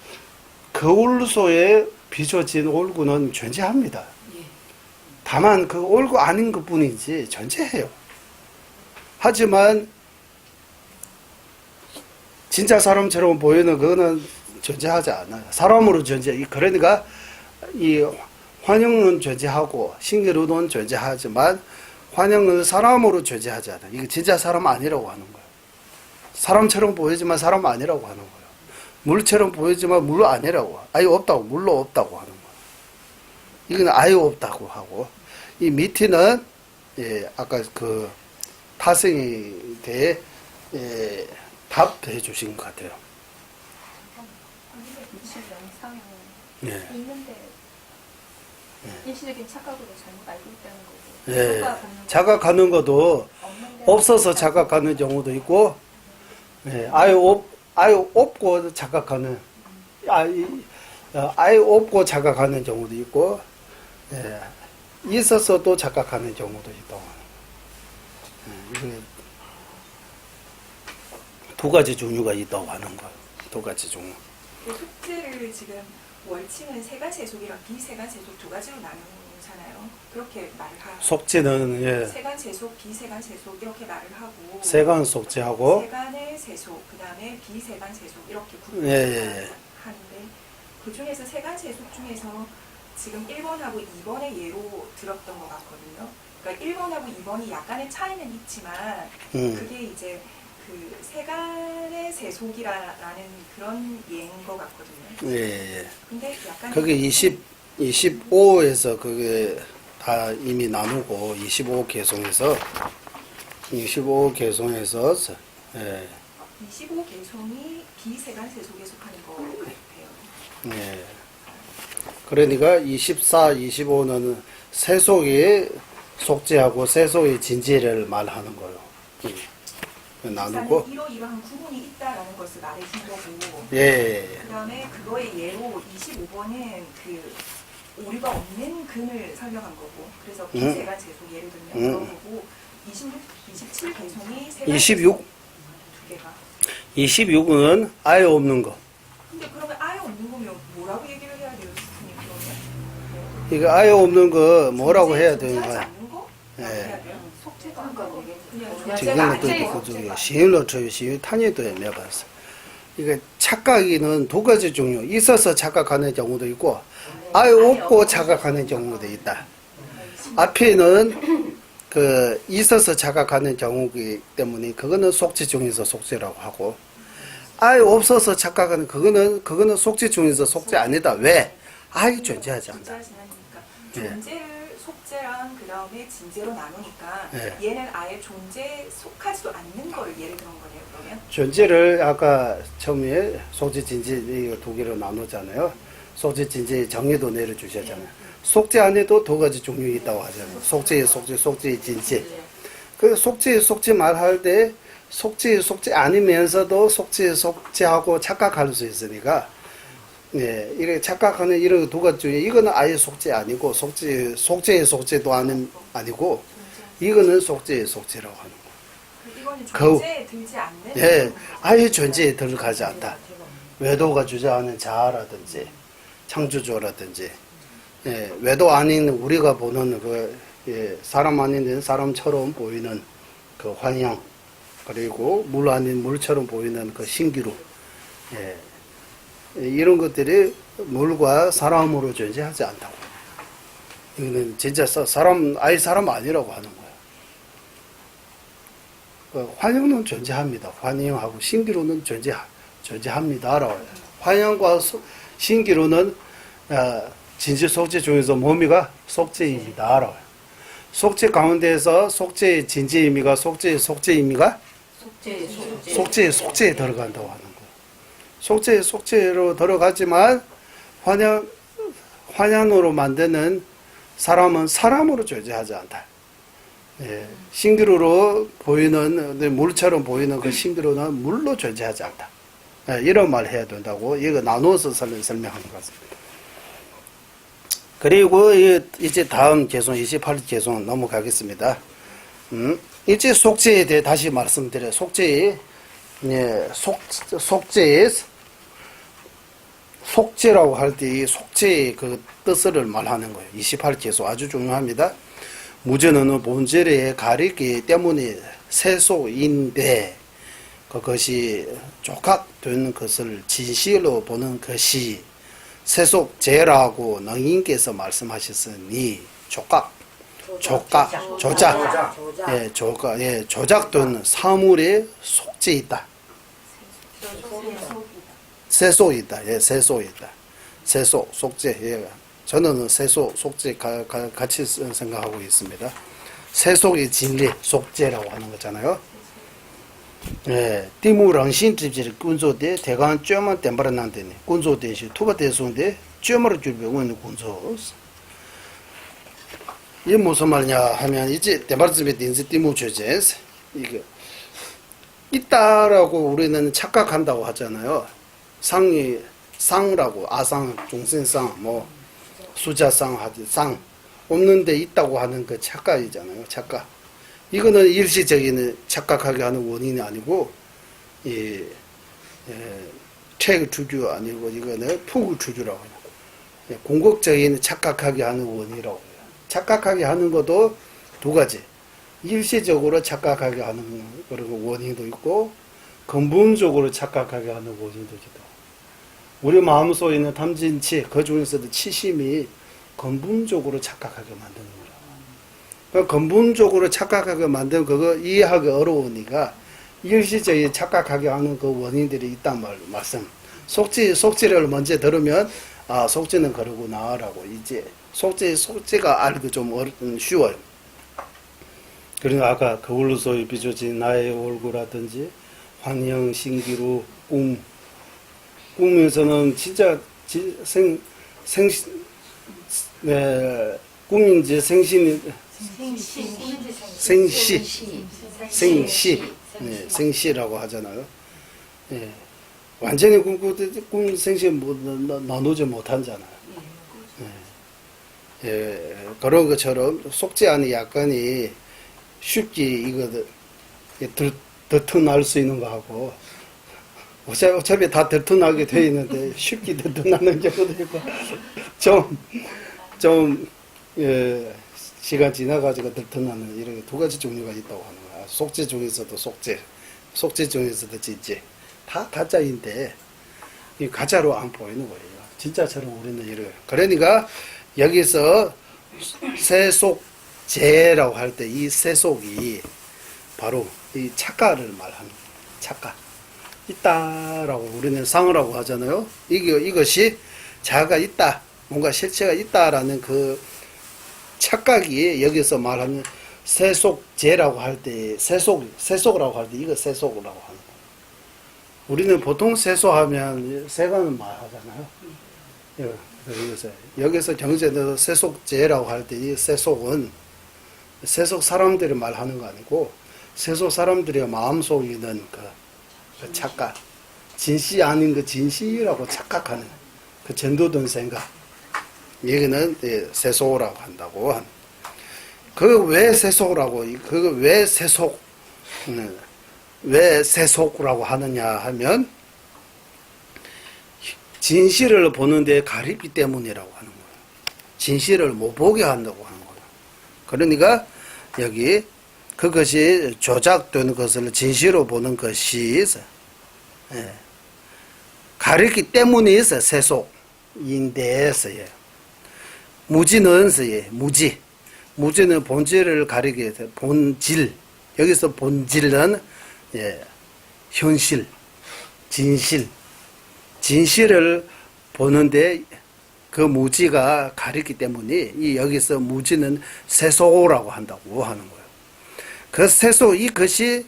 거울소에 비춰진 올구는 존재합니다. 다만 그 올구 아닌 것 뿐이지 존재해요. 하지만 진짜 사람처럼 보이는 그거는 존재하지 않아요. 사람으로 그러니까 이 환영은 존재하고 신기루는 존재하지만 환영은 사람으로 존재하지 않아요. 이게 진짜 사람 아니라고 하는 거예요. 사람처럼 보이지만 사람 아니라고 하는 거예요. 물처럼 보이지만 물 아니라고. 아예 없다고. 물로 없다고 하는 거예요. 이건 아예 없다고 하고 이 밑에는 아까 그 타성에 대해 답해 주신 것 같아요. 있는데 일시적인 착각으로 잘못 알고 있다는 거고. 착각하는 것도 없어서 착각하는 경우도 있고, 아예 없고 착각하는, 아예 없고 착각하는 경우도 있고, 있어서도 착각하는 경우도 있다고. 두 가지 종류가 있다고 하는 거예요. 두 가지 종류. 숙제를 지금 월칭은 세간세속이랑 비세간세속 두 가지로 나누잖아요. 그렇게 말을 하고 속죄는 세간세속, 비세간세속 이렇게 말을 하고 세간 속죄하고 세간의 세속, 그 다음에 비세간세속 이렇게 예. 하는데 그 중에서 세간세속 중에서 지금 1번하고 2번의 예로 들었던 것 같거든요. 그러니까 1번하고 2번이 약간의 차이는 있지만 그게 이제 그 세간의 세속이라는 그런 예인 것 같거든요. 예. 근데 약간 그게 25에서 그게 다 이미 나누고 25 개송에서 예. 25 개송이 비세간 세속에 속하는 것 같아요. 예. 그러니까 24, 25는 세속의 속죄하고 세속의 진지를 말하는 거예요. 나누고. 1호 이러한 구분이 있다라는 것을 말해준 거고. 예. 그다음에 그거의 예로 25번은 그 오류가 없는 근을 설명한 거고. 그래서 비세간 세속 예를 들면 그런 거고. 26, 27 개송이 세간 26? 두 개가. 26은 아예 없는 거. 근데 그러면 아예 없는 거면 뭐라고 얘기를 해야 돼요, 스님 그러면? 이거 아예 없는 거 뭐라고 해야 되는 존재하지 거야? 않는 거? 예. 해야 돼요? 속죄가 한 거. 그냥 존재가 지금은 안 또 돼요. 그중에 시인로 저 시인 탄이도 해봤어. 이게 착각이는 두 가지 종류. 있어서 착각하는 경우도 있고, 아예 없고 착각하는 경우도 있다. 앞에는 그 있어서 착각하는 경우이기 때문에 그거는 속죄 중에서 속죄라고 하고, 아예 없어서 착각하는 그거는 속죄 중에서 속죄 아니다. 왜? 아예 존재하지 않는다. 존재하지 않으니까. 예. 존재를 속죄랑 그 다음에 진재로 나누니까 예. 얘는 아예 존재에 속하지도 않는 걸 예를 들은 거네요. 그러면 존재를 아까 처음에 속죄 진지 두 개로 나누잖아요. 속죄 진지 정의도 내려주셨잖아요. 속죄 안에도 두 가지 종류 있다고 하잖아요. 속죄의 속죄, 속죄의 진지. 그 속죄의 속죄 말할 때 속죄의 속죄 아니면서도 속죄의 속죄하고 착각할 수 있으니까, 예, 이렇게 착각하는 이런 두 가지 중에 이거는 아예 속죄 아니고 속죄의 속죄도 아니고 이거는 속죄의 속죄라고 하는 거예요. 이거는 그- 존재에 들지 않는 예, 아예 존재에 들어가지 않다. 외도가 주장하는 자아라든지 창조주라든지, 예, 외도 아닌 우리가 보는 그, 예, 사람 아닌 사람처럼 보이는 그 환영, 그리고 물 아닌 물처럼 보이는 그 신기루, 예, 이런 것들이 물과 사람으로 존재하지 않다고. 이거는 진짜 아예 사람 아니라고 하는 거예요. 환영은 존재합니다. 환영하고 신기루는 존재합니다라고 해요. 환영과 신기루는 진실 속죄 중에서 뭐미가 속죄입니다라고 해요. 속죄 가운데에서 속죄의 진지 의미가 속죄의 의미가 속죄의 속죄에 들어간다고 하는 거예요. 속죄의 속죄로 들어가지만 환영으로 만드는 사람은 사람으로 존재하지 않다. 예, 신기루로 보이는 물처럼 보이는 그 신기루는 물로 존재하지 않다. 예, 이런 말 해야 된다고 이거 나누어서 설명하는 것 같습니다. 그리고 이제 다음 개송 28 개송 넘어가겠습니다. 이제 속죄에 대해 다시 말씀드려요. 속죄의 속죄라고 할 때 이 속죄의 그 뜻을 말하는 거예요. 28 개송 아주 중요합니다. 무죄는 본질에 가리기 때문에 세속인데 그것이 족합된 것을 진실로 보는 것이 세속죄라고 능인께서 말씀하셨으니 조작, 조작된 사물에 속죄 있다. 세속 있다. 예, 세속 있다. 세속, 속죄. 예. 저는 세속, 속죄 같이 생각하고 있습니다. 세속의 진리, 속죄라고 하는 거잖아요. 예, 띠무랑신집지를 군소대 대강 쬐만 땜바라 난데네. 군소대시 투바대소인데 쬐마를 줄병원의 군소. 이게 무슨 말이냐 하면 이제 땜바라집에 딘지 띠무 죄제스 이게 있다라고 우리는 착각한다고 하잖아요. 상라고 아상, 중생상, 뭐 수자상 하듯 상 없는데 있다고 하는 그 착각이잖아요. 착각. 이거는 일시적인 착각하게 하는 원인이 아니고, 퇴 주주 아니고, 이거는 투구 주주라고 해요. 공격적인 착각하게 하는 원인이라고 해요. 착각하게 하는 것도 두 가지. 일시적으로 착각하게 하는 그런 원인도 있고, 근본적으로 착각하게 하는 원인도 있다. 우리 마음속에 있는 탐진치, 그 중에서도 치심이 근본적으로 착각하게 만드는 거라. 그러니까 근본적으로 착각하게 만든 그거 이해하기 어려우니까 일시적인 착각하게 하는 그 원인들이 있단 말씀. 속지를 먼저 들으면 아 속지는 그러구나라고 이제 속지가 알기 좀 쉬워요. 그러니까 아까 거울로 소위 비춰진 나의 얼굴이라든지 환영, 신기루, 꿈에서는 진짜 꿈인지 생시라고 하잖아요. 예. 완전히 꿈 생시 나누지 못하잖아요. 예. 그런 것처럼 속지 않은 약간이 쉽게 이거 들통날 수 있는 거하고 어차피 다 들통나게 돼 있는데 쉽게 들통나는 경우도 있고 좀 예, 시간 지나가지고 들통나는 이런 두 가지 종류가 있다고 하는 거야. 속지 중에서도 속지 중에서도 진지 다 가짜인데 이 가짜로 안 보이는 거예요. 진짜처럼 우리는 이래요. 그러니까 여기서 세속제라고 할 때 이 세속이 바로 이 착각을 말하는 거예요. 착각. 있다라고 우리는 상어라고 하잖아요. 이것이 자아가 있다, 뭔가 실체가 있다라는 그 착각이 여기서 말하는 세속제라고 할 때, 세속이라고 할 때 이거 세속이라고 하는 거예요. 우리는 보통 세속하면 세간을 말하잖아요. 여기서 경제에서 세속제라고 할 때 이 세속은 세속 사람들이 말하는 거 아니고 세속 사람들의 마음속에 있는 그 착각, 진시 아닌 그 진시라고 착각하는 그 전도된 생각, 여기는 세속이라고 한다고. 그 왜 세속이라고, 그 왜 세속이라고 하느냐 하면 진실을 보는데 가리기 때문이라고 하는 거예요. 진실을 못 보게 한다고 하는 거예요. 그러니까 여기 그것이 조작된 것을 진실로 보는 것이 가리기 때문에 있어 세속인데서요. 무지는 무지는 본질을 가리기 위해서 본질, 여기서 본질은 현실, 진실을 보는데 그 무지가 가리기 때문에 여기서 무지는 세속이라고 한다고 하는 거예요. 그 세속, 이것이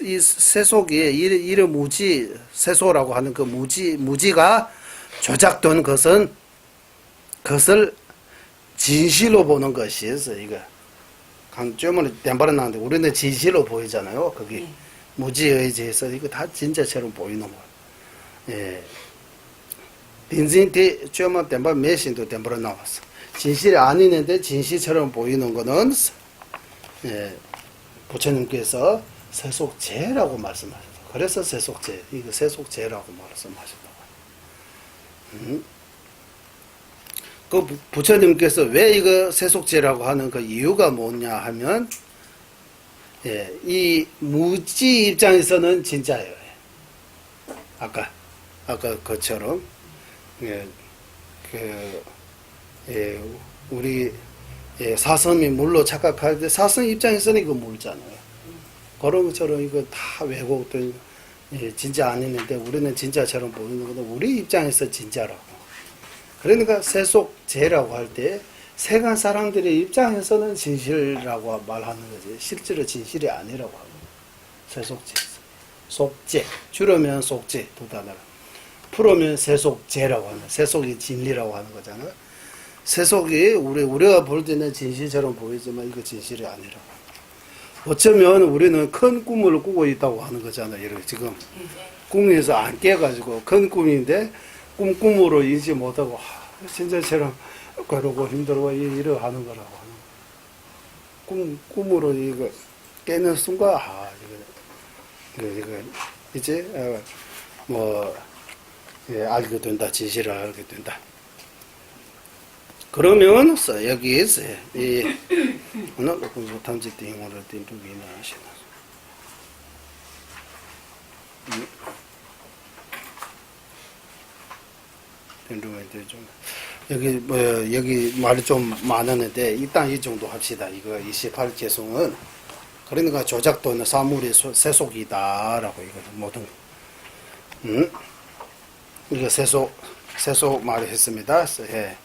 이 세속이 이런 무지, 세속이라고 하는 그 무지가 조작된 것은 그것을 진실로 보는 것이 있어. 이거 강점을 땜바로 나는데 우리는 진실로 보이잖아요. 거기 무지에 의지해서 이거 다 진짜처럼 보이는 거예요. 예. 빈진티 쩌만 땜바 매신도 땜바로 나왔어. 진실이 아니는데 진실처럼 보이는 거는 부처님께서 세속제라고 말씀하셨다. 그래서 세속제, 이거 세속제라고 말씀하셨다고. 그 부처님께서 왜 이거 세속제라고 하는 그 이유가 뭐냐 하면, 이 무지 입장에서는 진짜예요. 아까 그처럼, 우리 사성이 물로 착각할 때 사성 입장에서는 이거 물잖아요. 그런 것처럼 이거 다 왜곡된 진짜 아니는데 우리는 진짜처럼 보이는 건데 우리 입장에서 진짜라고. 그러니까 세속제라고 할 때 세간 사람들의 입장에서는 진실이라고 말하는 거지 실제로 진실이 아니라고 하고. 세속제, 속제, 줄이면 속제 두 단어로 풀으면 세속제라고 하는, 세속이 진리라고 하는 거잖아요. 세속이 우리가 볼 때는 진실처럼 보이지만 이거 진실이 아니라고. 어쩌면 우리는 큰 꿈을 꾸고 있다고 하는 거잖아요. 이렇게 지금 꿈에서 안 깨가지고 큰 꿈인데 꿈으로 인지 못하고 진짜처럼 괴롭고 힘들고 이러 하는 거라고 하는 거. 꿈으로 이거 깨는 순간 이거 이제 알게 된다, 진실을 알게 된다. 그러면 여기에서 이 오늘 못함지 띵으로 띵 두기나 하시나. 띵두면 되죠. 여기 말이 좀 많았는데 일단 이 정도 합시다. 이거 28 개송은 그러니까 조작 또는 사물의 세속이다라고 이거 모든 이거 세속 말을 했습니다. 예.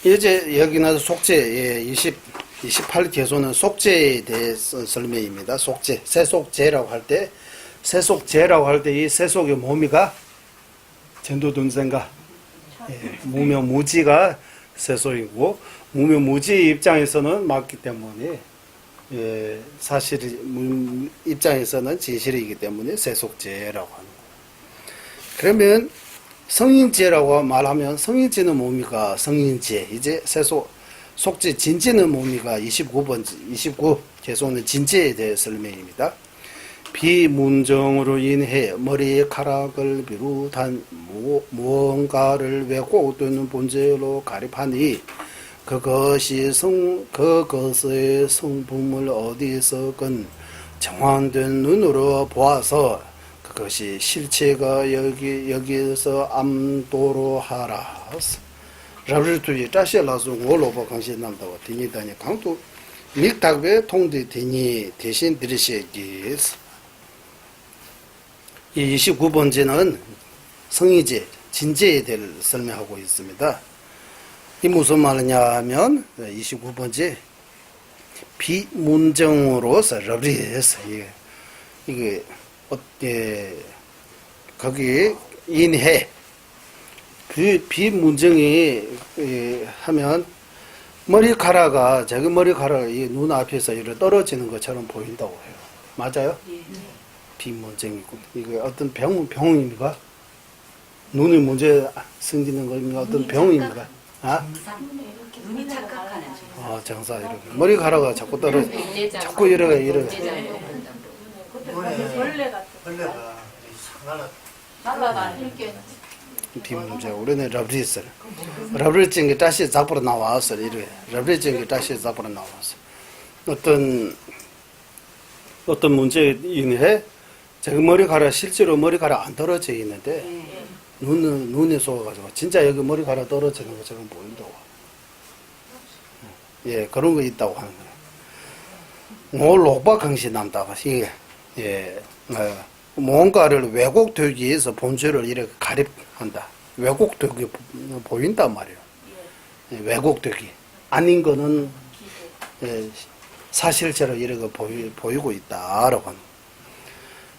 이제 여기는 속죄, 예, 28 개소는 속죄에 대해서 설명입니다. 속죄, 세속죄라고 할 때, 세속죄라고 할 때 이 세속의 몸이가 전도동생가, 예, 무명무지가 세속이고, 무명무지 입장에서는 맞기 때문에, 예, 사실 입장에서는 진실이기 때문에 세속죄라고 하는 거예요. 그러면 성인죄라고 말하면 성인죄는 뭡니까? 성인죄. 이제 속죄 진죄는 뭡니까? 29 개소는 진죄에 대해 설명입니다. 비문정으로 인해 머리카락을 비롯한 무언가를 왜곡되는 본죄로 가립하니 그것의 성품을 어디서건 정황된 눈으로 보아서 그것이 실체가 여기에서 암도로 하라. 라브르투이 짜시라서 올로버 강신 남다고 디니다니 강도 밀탁베 통대 디니 대신 들으시기. 이 29번째는 성의제, 진제에 대해 설명하고 있습니다. 이 무슨 말이냐 하면 29번째 비문정으로서 러브리에서 이게 거기 인해 그 비문정이 하면 머리카락이 자기 머리카락이 눈 앞에서 이렇게 떨어지는 것처럼 보인다고 해요. 맞아요? 비문정이고 이거 어떤 병입니까? 눈이 문제 생기는 겁니까? 어떤 병입니까? 아? 눈이 착각하는 증상. 정사 이렇게 머리카락이 자꾸 떨어져 자꾸 이렇게 벌레 같은 벌레가 날라가 이렇게 비문제 우리는 러브리증이 다시 잡으러 나왔어 이래 러브리증이 다시 잡으러 나왔어 어떤 문제에 인해 자기 머리카락 실제로 머리카락 안 떨어져 있는데 눈에 쏘아가지고 진짜 여기 머리카락 떨어지는 것처럼 보인다고. 예, 그런 거 있다고 하는 거예요. 로바 강시 남다가 예, 뭔가를 왜곡되기 위해서 본질을 이렇게 가립한다. 왜곡되기 보인단 말이에요. 예, 왜곡되기 아닌 거는 예, 사실처럼 이렇게 보이고 있다라고 하는.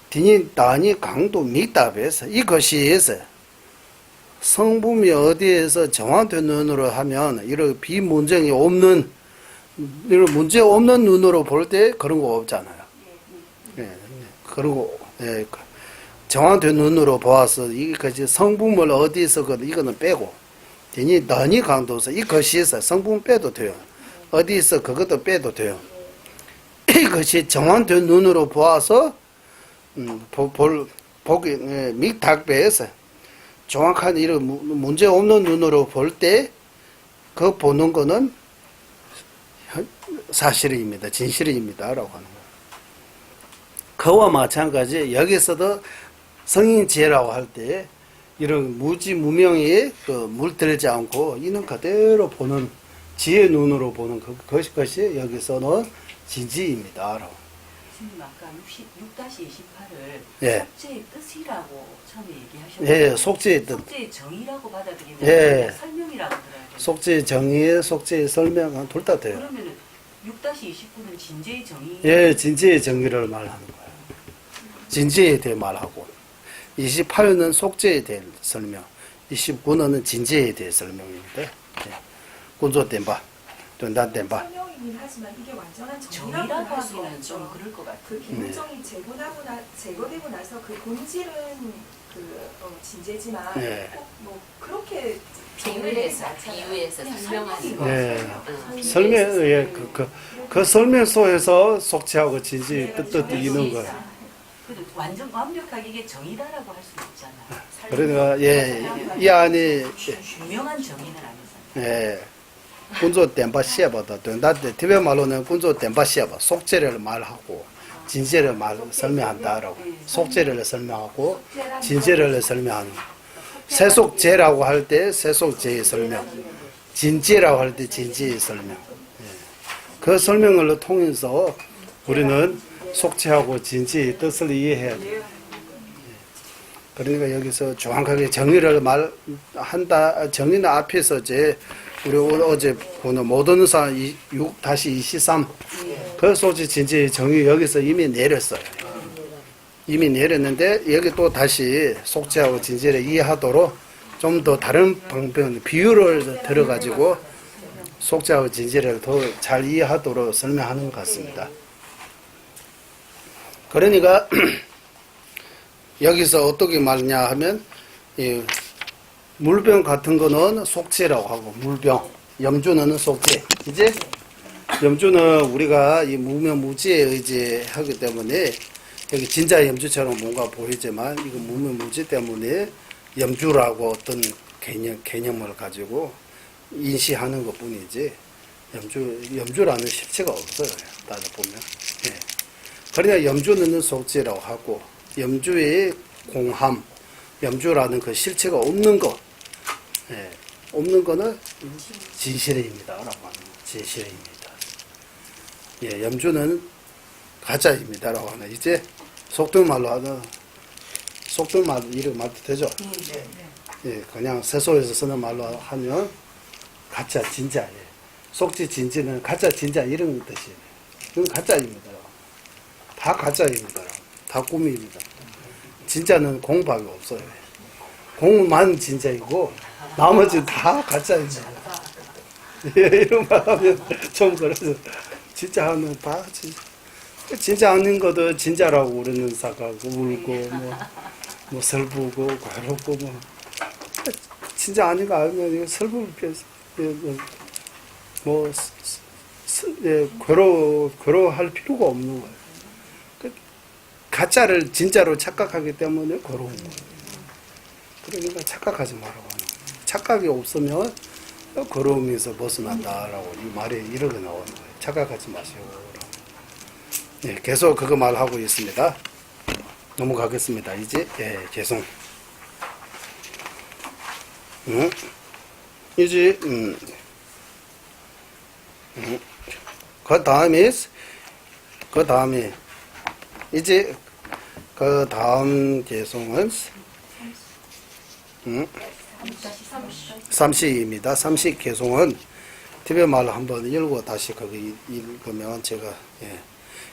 디니 다니 강도 미답에서 이것이에서 성품이 어디에서 정확된 눈으로 하면 이런 비문정이 없는 이런 문제 없는 눈으로 볼 때 그런 거 없잖아요. 예, 그리고 예, 정확된 눈으로 보아서 이것이 성품을 어디서 이거는 빼고 디니 다니 강도에서 이것이에서 성품 빼도 돼요. 어디서 그것도 빼도 돼요. 이것이 정확된 눈으로 보아서 보기 밑탁배에서 정확한 이런 문제 없는 눈으로 볼 때 그 보는 거는 사실입니다. 진실입니다라고 하는 거예요. 그와 마찬가지 여기서도 성인죄라고 할 때 이런 무지무명에 물들지 않고 이는 그대로 보는 지혜 눈으로 보는 그것이 여기서는 진지입니다라고. 선생님 아까 6-28을 예. 속죄의 뜻이라고 처음에 얘기하셨는데 예, 속죄의 뜻. 속죄의 정의라고 받아들이면 예. 설명이라고 들어야 돼요. 속죄의 정의, 속죄의 설명 둘 다 돼요. 그러면은 6-29는 진죄의 정의. 예, 진지의 정의를 말하는 거예요. 진지에 대해 말하고 28은 속죄에 대해 설명, 29는 진지에 대해 설명인데 군조 땜바, 돈단 땜바. 설명이긴 하지만 이게 완전한 정의라고 정의라고 할 수가 하기는 좀 없죠. 그럴 것 같아요. 그 비문정이 제거되고 나서 그 본질은 진제지만 네. 꼭 뭐 그렇게 비유해서 설명하는 거. 예, 설명, 예, 그 설명 속에서 속죄하고 진지 뜻도 있는 거예요. 그래도 완전 완벽하게 이게 정의다라고 할 수는 없잖아. 그러니까 예, 이 안에 유명한 정의는 아니잖아. 예, 군조 땜바 시에바다 돈단 티베 말로는 군조 땜바 시에바 속죄를 말하고 진제를 설명한다라고. 속죄를 설명하고 진제를 설명하는. 세속죄라고 할 때 세속죄의 설명, 진제라고 할 때 진제의 설명. 그 설명을 통해서 우리는 속죄하고 진제의 뜻을 이해해야 돼요. 그러니까 여기서 정확하게 정의를 정의는 앞에서 우리 어제 보는 모던사 6-23 그 속죄 진제의 정의 여기서 이미 내렸어요. 이미 내렸는데 여기 또 다시 속죄하고 진제를 이해하도록 좀 더 다른 방법, 비유를 들어가지고 속죄하고 진제를 더 잘 이해하도록 설명하는 것 같습니다. 그러니까 여기서 어떻게 말하냐 하면 이 물병 같은 거는 속죄라고 하고 물병, 염주는 속죄. 이제 염주는 우리가 이 무명무지에 의지하기 때문에 여기 진짜 염주처럼 뭔가 보이지만 이거 무명무지 때문에 염주라고 어떤 개념을 가지고 인식하는 것 뿐이지 염주라는 실체가 없어요. 따져보면. 예. 그러니까 염주는 속죄라고 하고 염주의 공함, 염주라는 그 실체가 없는 것, 예. 없는 거는 진실입니다. 라고 하는 진실입니다. 예, 염주는 가짜입니다. 라고 하는 이제 속도말로 하는 속도말 이렇게 말도 되죠? 예, 그냥 세속에서 쓰는 말로 하면 가짜, 진짜. 예. 속지, 진지는 가짜, 진짜 이런 뜻이에요. 이건 가짜입니다. 다 가짜입니다. 다 꿈입니다. 진짜는 공밖에 없어요. 공만 진짜이고 나머지 다 가짜입니다. 예, 이런 말 하면 좀 그래서 진짜 하면 다 진짜 아닌 것도 진짜라고 우리는 사가고 울고 뭐 슬프고 괴롭고 진짜 아닌 거 알면 슬프게 괴로워할 필요가 없는 거예요. 가짜를 진짜로 착각하기 때문에 괴로운 거예요. 그러니까 착각하지 말라고 하는 거예요. 착각이 없으면 괴로움에서 벗어난다라고 이 말이 이렇게 나오는 거예요. 착각하지 마시고. 네, 계속 그거 말하고 있습니다. 넘어가겠습니다. 이제 계속. 이제 그 다음에 이제 그 다음 개송은 30입니다. 30 개송은 티베 말로 한번 읽고 다시 거기 읽으면 제가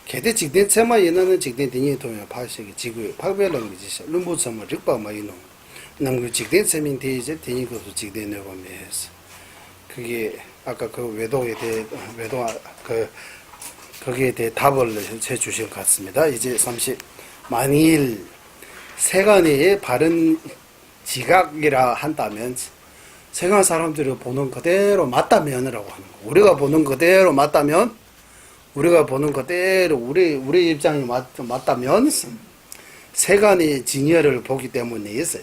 개대 직대 체마 예나는 직대 등이 도면 파식이 지구 파별런 것이 lum부섬을 릭바마이노 남그 직대 체민 대제 등이 것도 직대 내고면서 그게 아까 그 외도에 대해 거기에 대해 답을 해 주신 것 같습니다. 이제 30 만일 세간의 바른 지각이라 한다면 세간 사람들이 보는 그대로 맞다면이라고 하는 거. 우리가 보는 그대로 맞다면 우리가 보는 그대로 우리 입장이 맞다면 세간의 진열을 보기 때문에 있어요.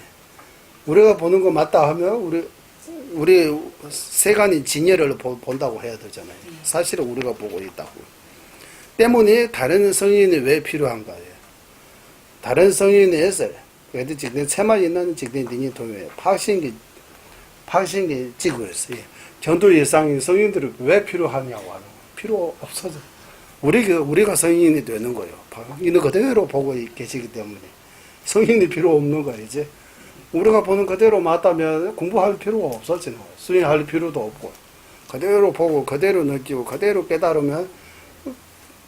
우리가 보는 거 맞다 하면 우리 세간의 진열을 본다고 해야 되잖아요. 사실은 우리가 보고 있다고. 때문에 다른 성인이 왜 필요한가요? 다른 성인에서 그래도 지금 체마 있는 직된 등이 도에 파신기 찍고 있어요. 전도 예상인 성인들이 왜 필요하냐고 하는 거예요. 필요 없어져. 우리가 성인이 되는 거예요. 있는 그대로 보고 계시기 때문에 성인이 필요 없는 거예요. 이제 우리가 보는 그대로 맞다면 공부할 필요가 없어지는 거예요. 수행할 필요도 없고 그대로 보고 그대로 느끼고 그대로 깨달으면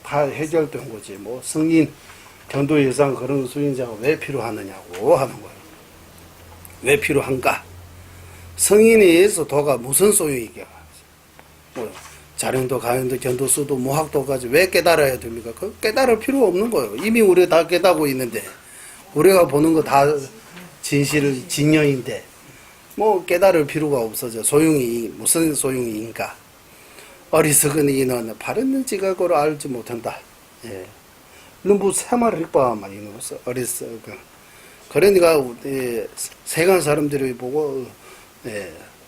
다 해결된 거지. 뭐 성인 전도 예상 그런 수행자가 왜 필요하느냐고 하는 거예요. 왜 필요한가? 성인에서 도가 무슨 소용이게? 뭐 자령도 가연도 견도수도 무학도까지 왜 깨달아야 됩니까? 그 깨달을 필요 없는 거예요. 이미 우리가 다 깨닫고 있는데 우리가 보는 거 다 진여인데 뭐 깨달을 필요가 없어져. 소용이 무슨 소용인가? 어리석은 이는 바른 지각으로 알지 못한다. 예. 눈부 세마를 읽바만 이노서 어리석은. 그러니까 세간 사람들이 보고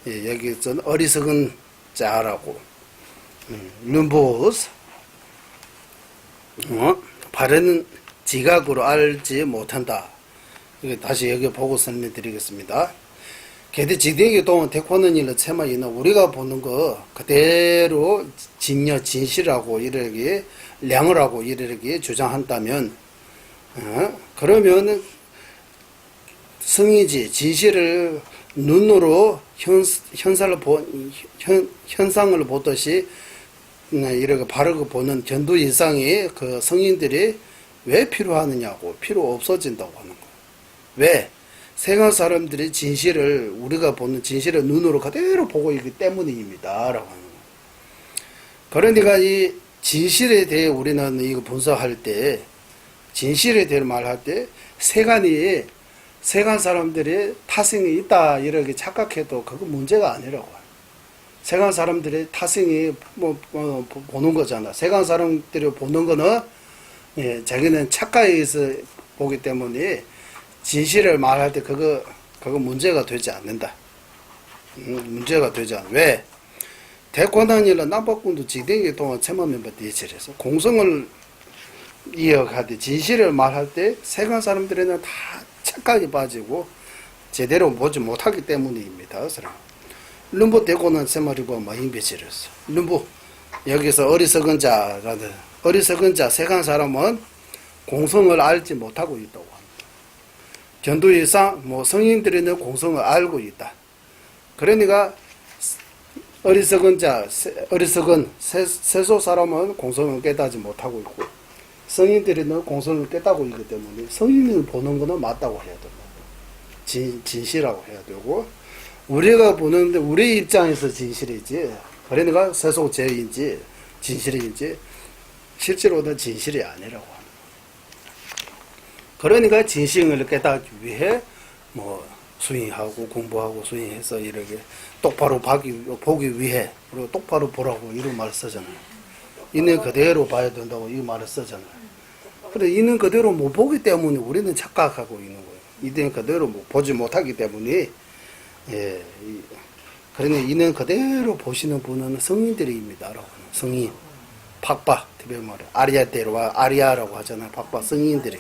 여기서는 어리석은 자라고 눈부 바른 지각으로 알지 못한다. 이거 다시 여기 보고 설명드리겠습니다. 개대 지대기 동은 대코는 일로 체마이는 우리가 보는 거 그대로 진실하고 이렇게 량을 하고 이렇게 주장한다면, 그러면 성이지 진실을 눈으로 현상을 보듯이 이렇게 바르게 보는 견도 이상의 그 성인들이 왜 필요하느냐고, 필요 없어진다고 하는 거예요. 왜? 세상 사람들이 진실을, 우리가 보는 진실을 눈으로 그대로 보고 있기 때문입니다. 라고 하는 거예요. 그러니까 이 진실에 대해 우리는 이거 분석할 때, 진실에 대해 말할 때, 세간 사람들이 타성이 있다, 이렇게 착각해도 그거 문제가 아니라고 해요. 세간 사람들이 타성이 보는 거잖아. 세간 사람들이 보는 거는, 자기는 착각해서 보기 때문에, 진실을 말할 때 그거 문제가 되지 않는다. 문제가 되지 않아. 왜? 대권한일은 남북군도 지대기 동안 체마멤버 대체해서 공성을 이어가되 진실을 말할 때 세간 사람들에는 다 착각이 빠지고 제대로 보지 못하기 때문입니다. 룸부 대권은 세마리고 마인배치랬어. 룸부 여기서 어리석은 자 세간 사람은 공성을 알지 못하고 있다고. 견도 이상 성인들이는 공성을 알고 있다. 그러니까 어리석은 세소 사람은 공성을 깨닫지 못하고 있고, 성인들이는 공성을 깨닫고 있기 때문에 성인을 보는 것은 맞다고 해야 된다. 진실이라고 해야 되고, 우리가 보는데 우리 입장에서 진실이지, 그러니까 세속 죄인지 진실인지 실제로는 진실이 아니라고 합니다. 그러니까 진실을 깨닫기 위해 수행하고 공부하고 수행해서 이렇게 똑바로 보기 위해, 그리고 똑바로 보라고 이런 말을 쓰잖아요. 있는 그대로 봐야 된다고 이 말을 쓰잖아요. 그래, 있는 그대로 못 보기 때문에 우리는 착각하고 있는 거예요. 있는 그대로 보지 못하기 때문에, 그러니 있는 그대로 보시는 분은 성인들입니다라고 하는, 성인, 팍파, 티베 말에 아리아대로와 아리아라고 하잖아요. 팍파 성인들이.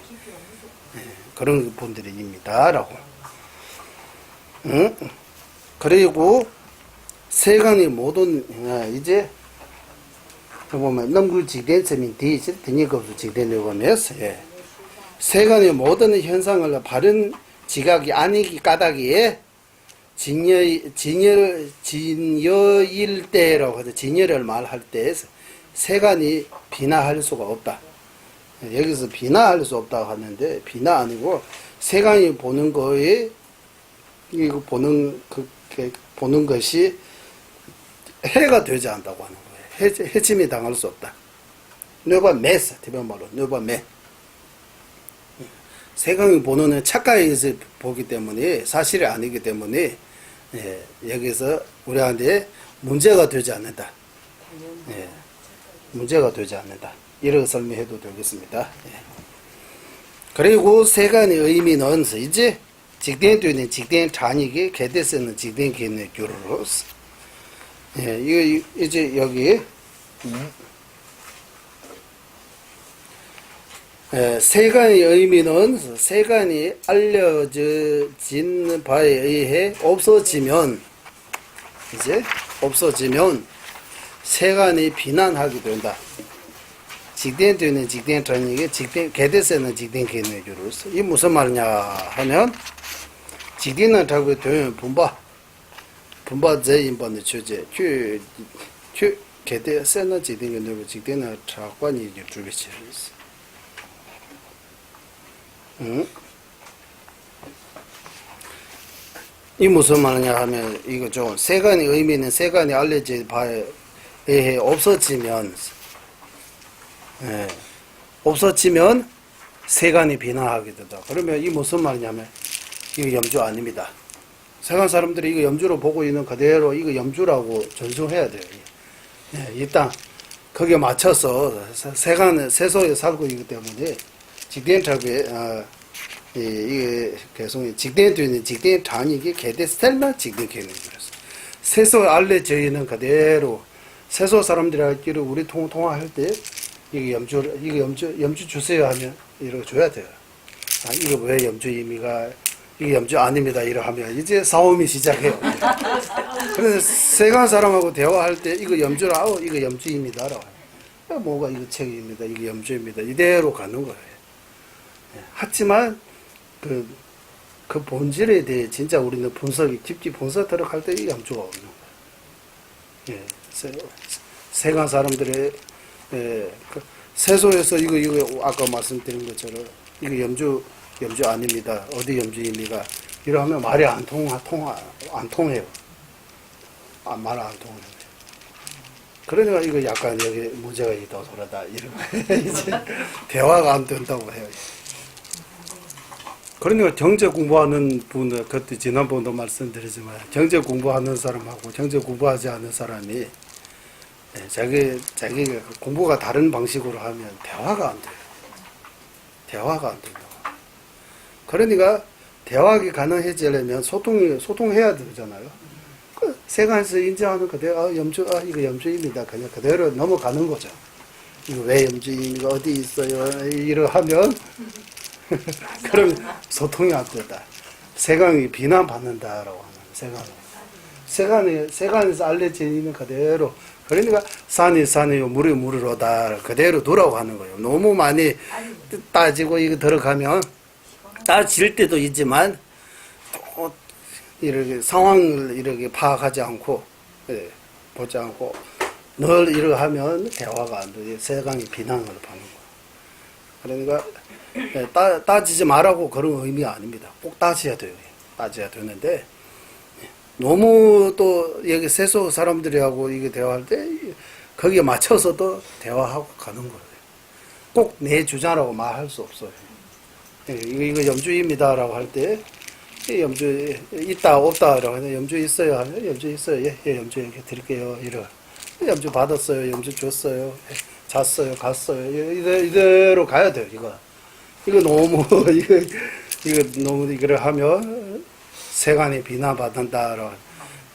그런 분들입니다라고. 그리고 세간의 모든 이제 보면 넘그 직대점인 뒤지 드니급도 직대를 보면서 세간의 모든 현상을 바른 지각이 아니기 까닭이에 진여일 때라고 하죠. 진여를 말할 때 세간이 비나할 수가 없다. 여기서 비나할 수 없다고 하는데, 비나 아니고 세간이 보는 거에 이거 보는 것이 해가 되지 않다고 하는 거예요. 해침이 당할 수 없다. 너바 메스 대변 말로 너바 메. 세간이 보는 착각에서 보기 때문에 사실이 아니기 때문에 여기서 우리한테 문제가 되지 않는다. 문제가 되지 않는다. 이렇게 설명해도 되겠습니다. 그리고 세간의 의미는 이제 직대되는 직대 잔익이 개대쓰는 직대 개념의 교로로서, 이거 이제 여기 세간의 의미는 세간이 알려진 바에 의해 없어지면 세간이 비난하게 된다. 직대되는 직대 전익이 개대세는 직대 개념의 교로서, 이 무슨 말이냐 하면, 직대는 자꾸 되면 분바 제인반의 주제 개대세는 직대 개념의 직대는 자관이 주비치를 있어. 이 무슨 말이냐 하면, 이거 좀 세간의 의미는 세간이 알려진 바에 의해 없어지면 세간이 비난하게 된다. 그러면 이 무슨 말이냐면, 이거 염주 아닙니다. 세간 사람들이 이거 염주로 보고 있는 그대로 이거 염주라고 전수해야 돼요. 일단 거기에 맞춰서 세소에 살고 있기 때문에 직대적에 이게 계속 직대되는 직대 단위기 개대 스텔나 직대 개념이라서 세소에 알려져 있는 그대로 세소 사람들하고 우리 통화할 때 이게 염주 주세요 하면 이렇게 줘야 돼요. 아, 이거 왜 염주입니까? 이게 염주 아닙니다. 이러 하면 이제 싸움이 시작해요. 그래서 세간 사람하고 대화할 때 이거 염주라고 이거 염주입니다라고. 뭐가 이거 책입니다. 이게 염주입니다. 이대로 가는 거예요. 하지만 그 본질에 대해 진짜 우리는 분석이 깊이 분석 들어갈 때 이 염주가 없는 거예요. 예, 세간 사람들의 그 세소에서 이거 아까 말씀드린 것처럼 이거 염주 아닙니다. 어디 염주입니까? 이러면 말이 안 통해요. 말 안 통해요. 그러니까 이거 약간 여기 문제가 있다 그러다 이런 이제 대화가 안 된다고 해요. 그러니까 경제 공부하는 분은 그때 지난번도 말씀드리지만 경제 공부하는 사람하고 경제 공부하지 않은 사람이 자기가 공부가 다른 방식으로 하면 대화가 안 돼요. 대화가 안 된다고. 그러니까 대화가 가능해지려면 소통해야 되잖아요. 그 세간에서 인정하는 그대로 이거 염주입니다. 그냥 그대로 넘어가는 거죠. 이거 왜 염주입니까? 어디 있어요? 이러 하면 그럼 소통이 안 된다. 세간이 비난받는다라고 하는 세간에서 알려져 있는 그대로 그러니까 산이요 물이로다 그대로 돌아가는 거예요. 너무 많이 따지고 이거 들어가면 따질 때도 있지만 또 이렇게 상황을 이렇게 파악하지 않고 보지 않고 늘 이렇게 하면 대화가 안 돼요. 세간이 비난을 받는 거예요. 그러니까 따지지 말라고 그런 의미 아닙니다. 꼭 따져야 돼요. 따져야 되는데 너무 또 여기 세속 사람들이하고 이게 대화할 때 거기에 맞춰서도 대화하고 가는 거예요. 꼭 내 주장이라고 말할 수 없어요. 이거 염주입니다라고 할 때 염주 있다 없다라고 하면 염주 있어요 하면 염주 있어요. 예, 염주 이렇게 드릴게요. 이러 염주 받았어요. 염주 줬어요. 잤어요. 갔어요. 이대로 가야 돼요. 이거 너무 이거 너무 이거를 하면 세간이 비난받는다라고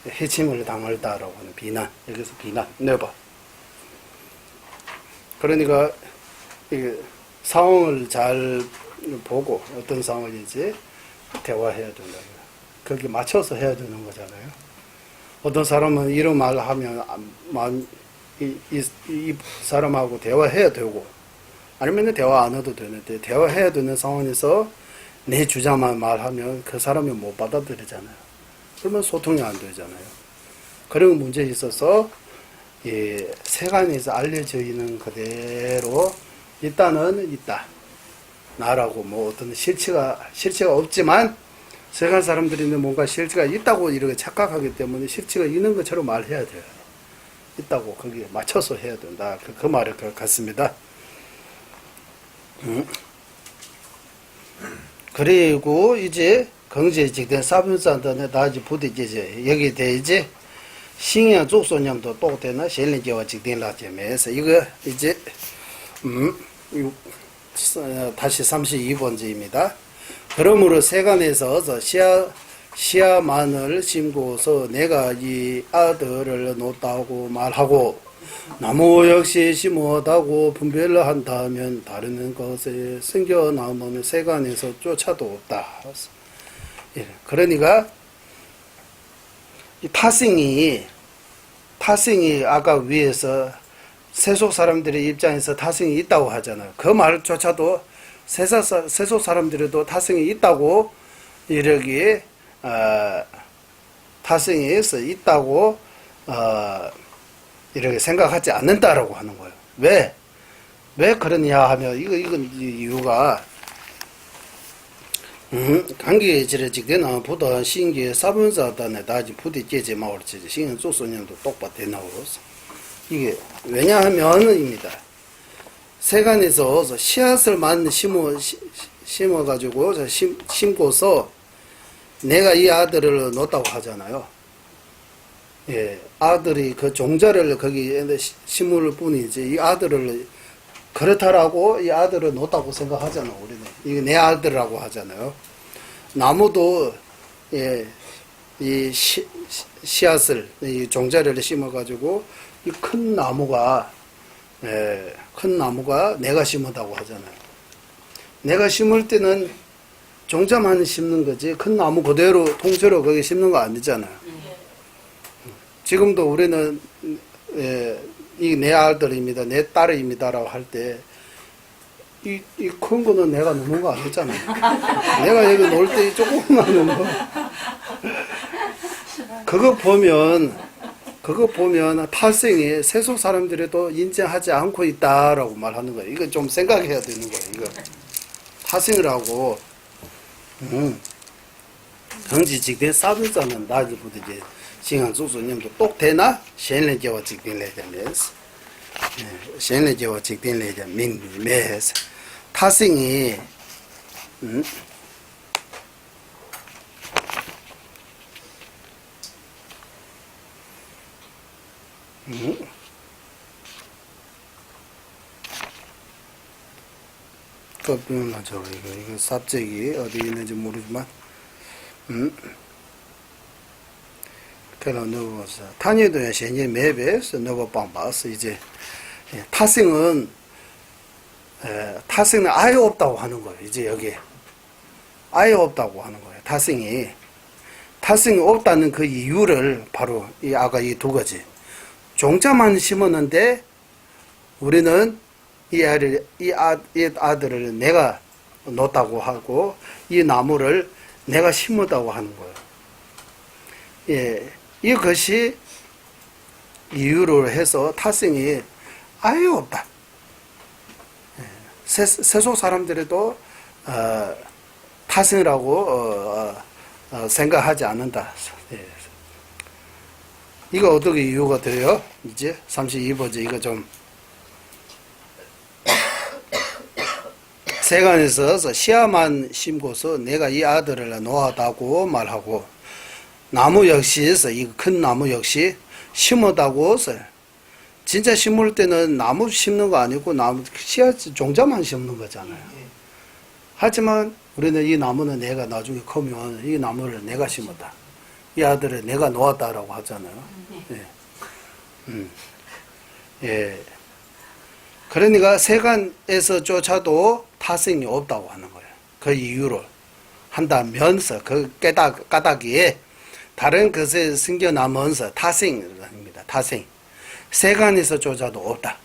해침을 당할다라고 하는 비난. 여기서 비난 내봐. 그러니까 이게 상황을 잘 보고 어떤 상황인지 대화해야 된다. 거기에 맞춰서 해야 되는 거잖아요. 어떤 사람은 이런 말을 하면 이 사람하고 대화해야 되고 아니면 대화 안 해도 되는데 대화해야 되는 상황에서 내 주장만 말하면 그 사람이 못 받아들이잖아요. 그러면 소통이 안 되잖아요. 그런 문제에 있어서 세간에서 알려져 있는 그대로 일단은 있다. 나라고 뭐 어떤 실체가 없지만 세간 사람들이는 뭔가 실체가 있다고 이렇게 착각하기 때문에 실체가 있는 것처럼 말해야 돼요. 있다고 거기에 맞춰서 해야 된다. 그 말일 것 같습니다. 그리고 이제 경제 직된 사분산단에 다지 부딪히지 여기 대이제 신양 족소념도 또 되나 실린제와 직된라제면서 이거 이제 다시 32번째입니다. 그러므로 세간에서 시야만을 심고서 내가 이 아들을 놓다고 말하고 나무 역시 심어다고 분별을 한다면 다른 것에 생겨나면 세간에서 쫓아도 없다. 그러니까 이 타승이 아까 위에서 세속 사람들의 입장에서 타승이 있다고 하잖아요. 그 말조차도 세속 사람들에도 타승이 있다고 이렇게 타승이 있다고 이렇게 생각하지 않는다라고 하는 거예요. 왜 그러냐 하면 이건 이유가 관계에 지레직되나 보다 신기에 사분사단에 다지 부딪히지 마을지 신경 쏘소년도 똑같이 나오고서 이게 왜냐하면입니다. 세간에서 씨앗을만 심어가지고 심고서 내가 이 아들을 놓았다고 하잖아요. 예, 아들이 그 종자를 거기에 심을 뿐이지 이 아들을 그렇다라고 이 아들을 놓았다고 생각하잖아 우리는. 이게 내 아들이라고 하잖아요. 나무도 예, 이 씨앗을 이 종자를 심어가지고 이 큰 나무가 큰 나무가 내가 심었다고 하잖아요. 내가 심을 때는 종자만 심는 거지 큰 나무 그대로 통째로 거기 심는 거 아니잖아요. 지금도 우리는 이 내 아들입니다, 내 딸입니다라고 할 때 이 큰 거는 내가 놓는 거 아니잖아요. 내가 여기 놀 때 이 조그마한 거 그거 보면 탈생이 세속 사람들에도 인정하지 않고 있다라고 말하는 거예요. 이거 좀 생각해야 되는 거예요. 이거 탈생이라고 정지 직대 사주자는 나지부터 이제 시간 조수님도 똑되나 현례제와 직대내자면서 현례제와 직대내자 민매해서 탈생이 맞아. 이거 삽재기 어디 있는지 모르지만 그럼 넣어서 탄이도야 현재 매배에서 넣어 봐서 이제 타생은 아예 없다고 하는 거예요. 이제 여기 아예 없다고 하는 거예요. 타생이 없다는 그 이유를 바로 아까 이 두 가지 종자만 심었는데 우리는 이 아들을 내가 놓았다고 하고 이 나무를 내가 심었다고 하는 거예요. 이것이 이유로 해서 타생이 아예 없다. 세속 사람들에도 타생이라고 생각하지 않는다. 이거 어떻게 이유가 돼요? 이제 32번째 이거 좀 세간에서 씨앗만 심고서 내가 이 아들을 놓았다고 말하고 나무 역시 이 큰 나무 역시 심었다고 진짜 심을 때는 나무 심는 거 아니고 나무 씨앗 종자만 심는 거잖아요. 하지만 우리는 이 나무는 내가 나중에 크면 이 나무를 내가 심었다. 이 아들을 내가 놓았다라고 하잖아요. 그러니까 세간에서조차도 타생이 없다고 하는 거예요. 그 이유로 한다면서 그 까닭에 다른 것에 숨겨나면서 타생입니다. 타생. 세간에서조차도 없다.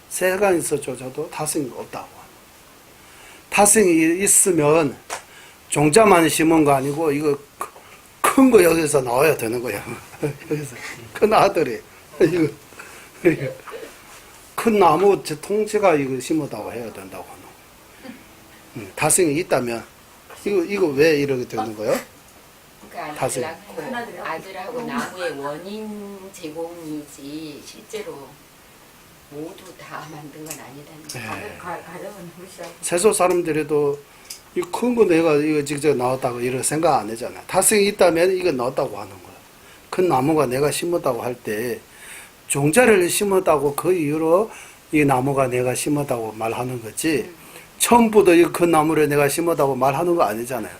세간에서조차도 타생이 없다고. 타생이 있으면 종자만 심은 거 아니고 이거 큰 거 여기서 나와야 되는 거야. 여기서 큰 아들이 이거 큰 나무 통째가 이거 심었다고 해야 된다고 하는. 타생이 있다면 이거 왜 이렇게 되는 거예요? 그러니까 타생. 아들하고 나무의 원인 제공이지 실제로 모두 다 만든 건 아니다는 거예요. 가정은 무시하고. 세속 사람들에도 이 큰 거 내가 이거 직접 나왔다고 이런 생각 안 하잖아. 타생이 있다면 이거 나왔다고 하는 거야. 큰 나무가 내가 심었다고 할 때 종자를 심었다고 그 이유로 이 나무가 내가 심었다고 말하는 거지. 처음부터 이 큰 나무를 내가 심었다고 말하는 거 아니잖아요.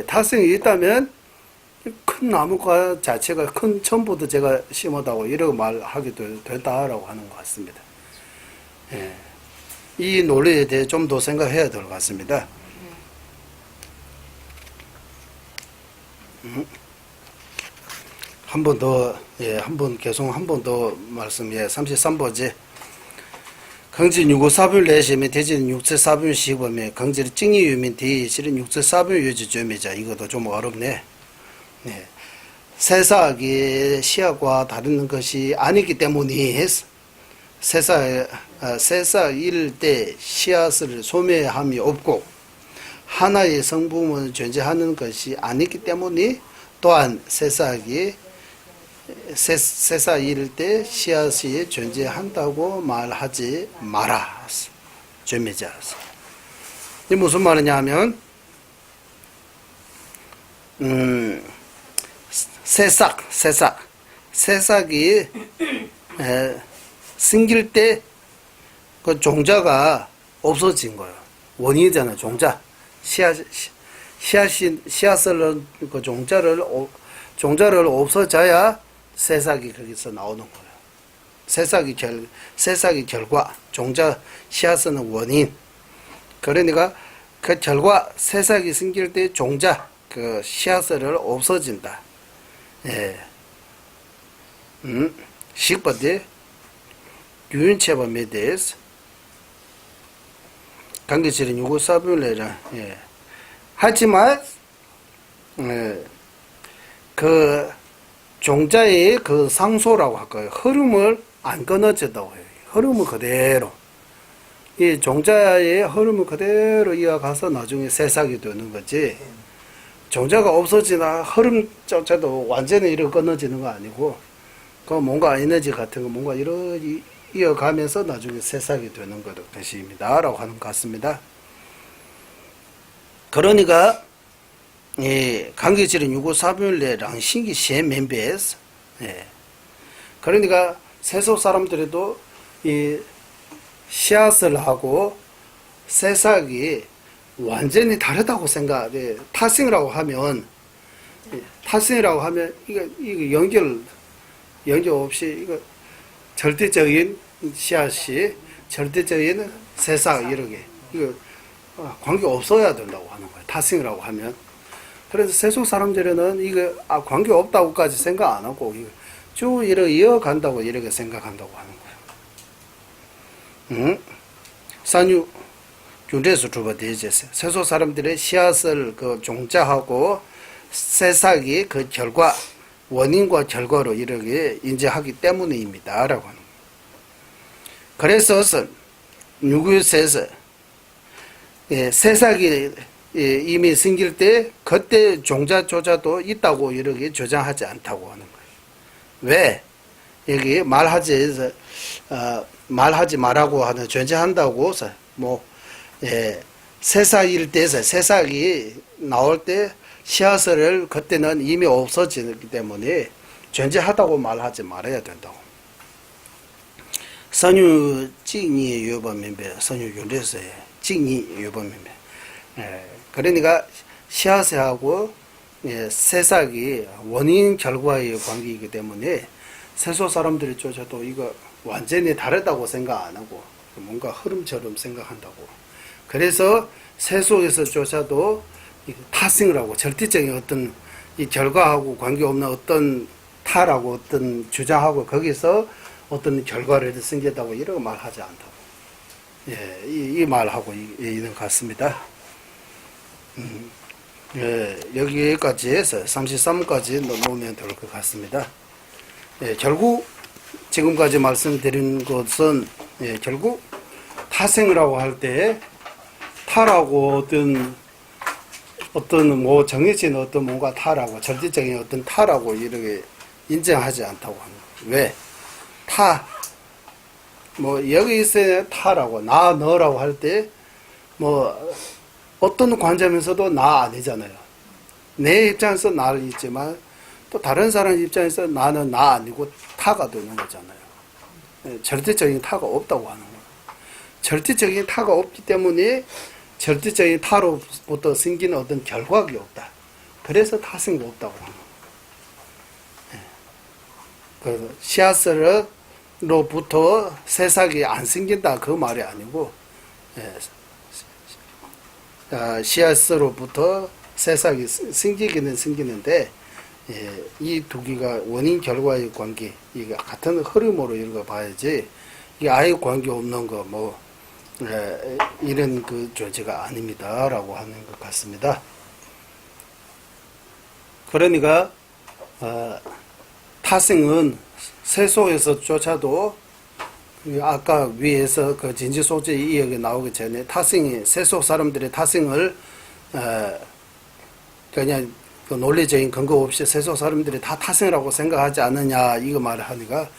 타생이 있다면 큰 나무가 자체가 처음부터 제가 심었다고 이러고 말하게 된다라고 하는 것 같습니다. 이 논리에 대해 좀 더 생각해야 될 것 같습니다. 한 번 더, 계속 한 번 더 말씀, 33번째. 강지 유고 사별 내시면 대지는 육체 사별 시범에 강지를 증이 유민 대실은 육체 사별 유지 점이자 이것도 좀 어렵네. 세삭이 씨앗과 다른 것이 아니기 때문에 세삭일 때 씨앗을 소멸함이 없고 하나의 성분을 존재하는 것이 아니기 때문에 또한 새싹일 때 씨앗이 존재한다고 말하지 마라. 점이자. 이게 무슨 말이냐면 새싹이 생길 때 그 종자가 없어진 거예요. 원인이잖아요. 종자. 씨앗을 그 종자를 없어져야 새싹이 거기서 나오는 거예요. 새싹의 결과, 종자 씨앗은 원인. 그러니까 그 결과 새싹이 생길 때 종자 그 씨앗을 없어진다. 예. 10번째 유인체범에 대해서 관계실은 요구 사분례라. 예. 하지만 그 종자의 그 상소라고 할까요? 흐름을 안 끊어진다고 해요. 흐름은 그대로. 이 종자의 흐름을 그대로 이어가서 나중에 새싹이 되는 거지. 종자가 없어지나 흐름조차도 완전히 이렇게 끊어지는 거 아니고, 그 뭔가 에너지 같은 거 뭔가 이렇게 이어가면서 나중에 새싹이 되는 것입니다. 라고 하는 것 같습니다. 그러니까, 예, 관계질은 유고 사분례랑 신기 시멘베스. 예. 그러니까 세속 사람들에도 이 씨앗을 하고 새싹이 완전히 다르다고 생각해. 타생이라고 하면 이거 연결 없이 이거 절대적인 씨앗이 절대적인 새싹 이렇게 이거 관계 없어야 된다고 하는 거예요. 타생이라고 하면. 그래서 세속 사람들은 이거 관계 없다고까지 생각 안 하고 쭉 이렇게 이어간다고 이렇게 생각한다고 하는 거예요. 산유 균제수 주버대제세 세속 사람들의 씨앗을 그 종자하고 새싹이 그 결과 원인과 결과로 이렇게 인지하기 때문입니다라고 하는 거예요. 그래서 누구에서 새싹이 이미 생길 때 그때 종자조차도 있다고 이렇게 주장하지 않다고 하는 거예요. 왜? 여기 말하지 말라고 하는 존재한다고 새싹일 때서 새싹이 나올 때 씨앗을 그때는 이미 없어지기 때문에 존재하다고 말하지 말아야 된다고. 선유 직리 유범민배 선유 윤례서에 직리 유범민배. 그러니까 씨앗하고 새싹이 원인 결과의 관계이기 때문에 세속 사람들이 조차도 이거 완전히 다르다고 생각 안 하고 뭔가 흐름처럼 생각한다고. 그래서 세속에서조차도 타생을 하고 절대적인 어떤 이 결과하고 관계없는 어떤 타라고 어떤 주장하고 거기서 어떤 결과를 생겼다고 이런 말하지 않다고. 예, 이 말하고 있는 것 같습니다. 예, 여기까지 해서 33까지 넘으면 될 것 같습니다. 예, 결국 지금까지 말씀드린 것은 결국 타생이라고 할 때 타라고 어떤 뭐 정해진 어떤 뭔가 타라고 절대적인 어떤 타라고 이렇게 인정하지 않다고 하는 거예요. 왜? 뭐 여기 있어야 타라고 나 너라고 할 때 뭐 어떤 관점에서도 나 아니잖아요. 내 입장에서 나를 있지만 또 다른 사람 입장에서 나는 나 아니고 타가 되는 거잖아요. 절대적인 타가 없다고 하는 거예요. 절대적인 타가 없기 때문에 절대적인 타로부터 생기는 어떤 결과가 없다. 그래서 타생이 없다고 하는 거예요. 그래서 씨앗으로부터 새싹이 안 생긴다 그 말이 아니고 씨앗으로부터 새싹이 생기기는 생기는데 이 두 개가 원인 결과의 관계 이게 같은 흐름으로 읽어봐야지 이게 아예 관계 없는 거 뭐 이런 그 존재가 아닙니다라고 하는 것 같습니다. 그러니까 타생은 세속에서조차도 아까 위에서 그 진지 소재 이야기 나오기 전에 타생이 세속 사람들의 타생을 그냥 그 논리적인 근거 없이 세속 사람들이 다 타생이라고 생각하지 않느냐 이거 말을 하니까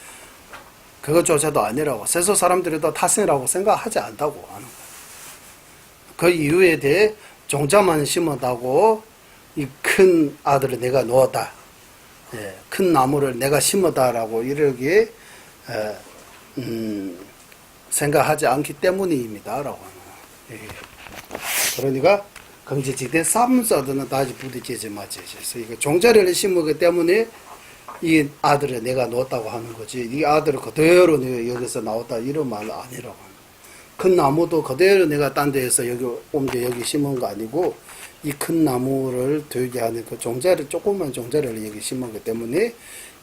그것조차도 아니라고 세속 사람들이 다 타생이라고 생각하지 않다고 하는 거예요. 그 이유에 대해 종자만 심었다고 이 큰 아들을 내가 놓았다. 큰 나무를 내가 심었다라고 이렇게 생각하지 않기 때문입니다라고 하는 거예요. 그러니까 긍지직대 삼사드는 다시 부딪히지 마지. 그래서 이거 종자를 심었기 때문에 이 아들을 내가 놓았다고 하는 거지. 이 아들을 그대로 내가 여기서 나왔다 이런 말은 아니라고 하는 거야. 큰 나무도 그대로 내가 딴 데에서 여기 옮겨 여기 심은 거 아니고 이 큰 나무를 되게 하는 그 종자를 조그만 종자를 여기 심었기 때문에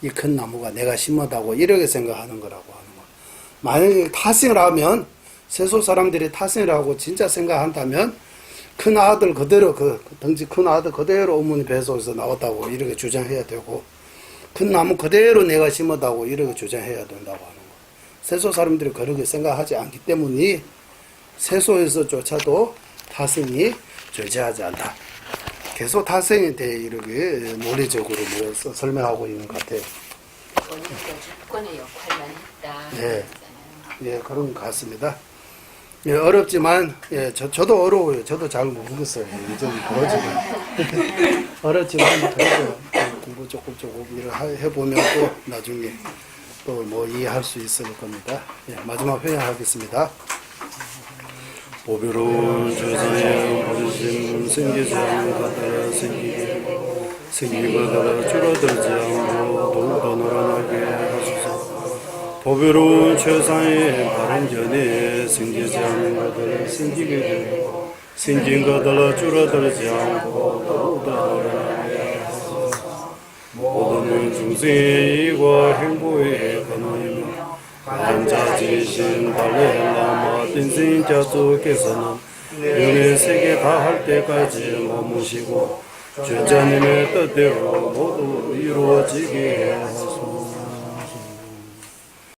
이 큰 나무가 내가 심었다고 이렇게 생각하는 거라고 하는 거야. 만약에 타승을 하면 세속 사람들이 타승을 하고 진짜 생각한다면 큰 아들 그대로 그 덩치 큰 아들 그대로 어머니 뱃속에서 나왔다고 이렇게 주장해야 되고 큰 나무 그대로 내가 심었다고 이렇게 주장해야 된다고 하는 거. 세속 사람들이 그렇게 생각하지 않기 때문에 세속에서조차도 타승이 존재하지 않다. 계속 타승에 대해 이렇게 논리적으로 설명하고 있는 것 같아요. 그거는 조건의 역할만 했다. 네. 예, 그런 것 같습니다. 예, 어렵지만, 예, 저도 어려워요. 저도 잘 모르겠어요. 이제 그러지만. 어렵지만, 그래도 공부 조금 이렇게 해보면 또 나중에 또 뭐 이해할 수 있을 겁니다. 예, 마지막 회양하겠습니다. 보배로운 조상의 부르심 생기지 않고 생기고 줄어들지 않고 더욱더 늘어나게 하소서. 보배로운 최상의 바른 전에 생기지 않은 것들 생기게 되고 생긴 것들 줄어들지 않고 더욱더 늘어나게 하소서. 모든 중생의 이익과 행복의 근원이며 간자지신 달레라마 인생자수께서는 영의 세계 다 할 때까지 머무시고 주자님의 뜻대로 모두 이루어지게 하소서.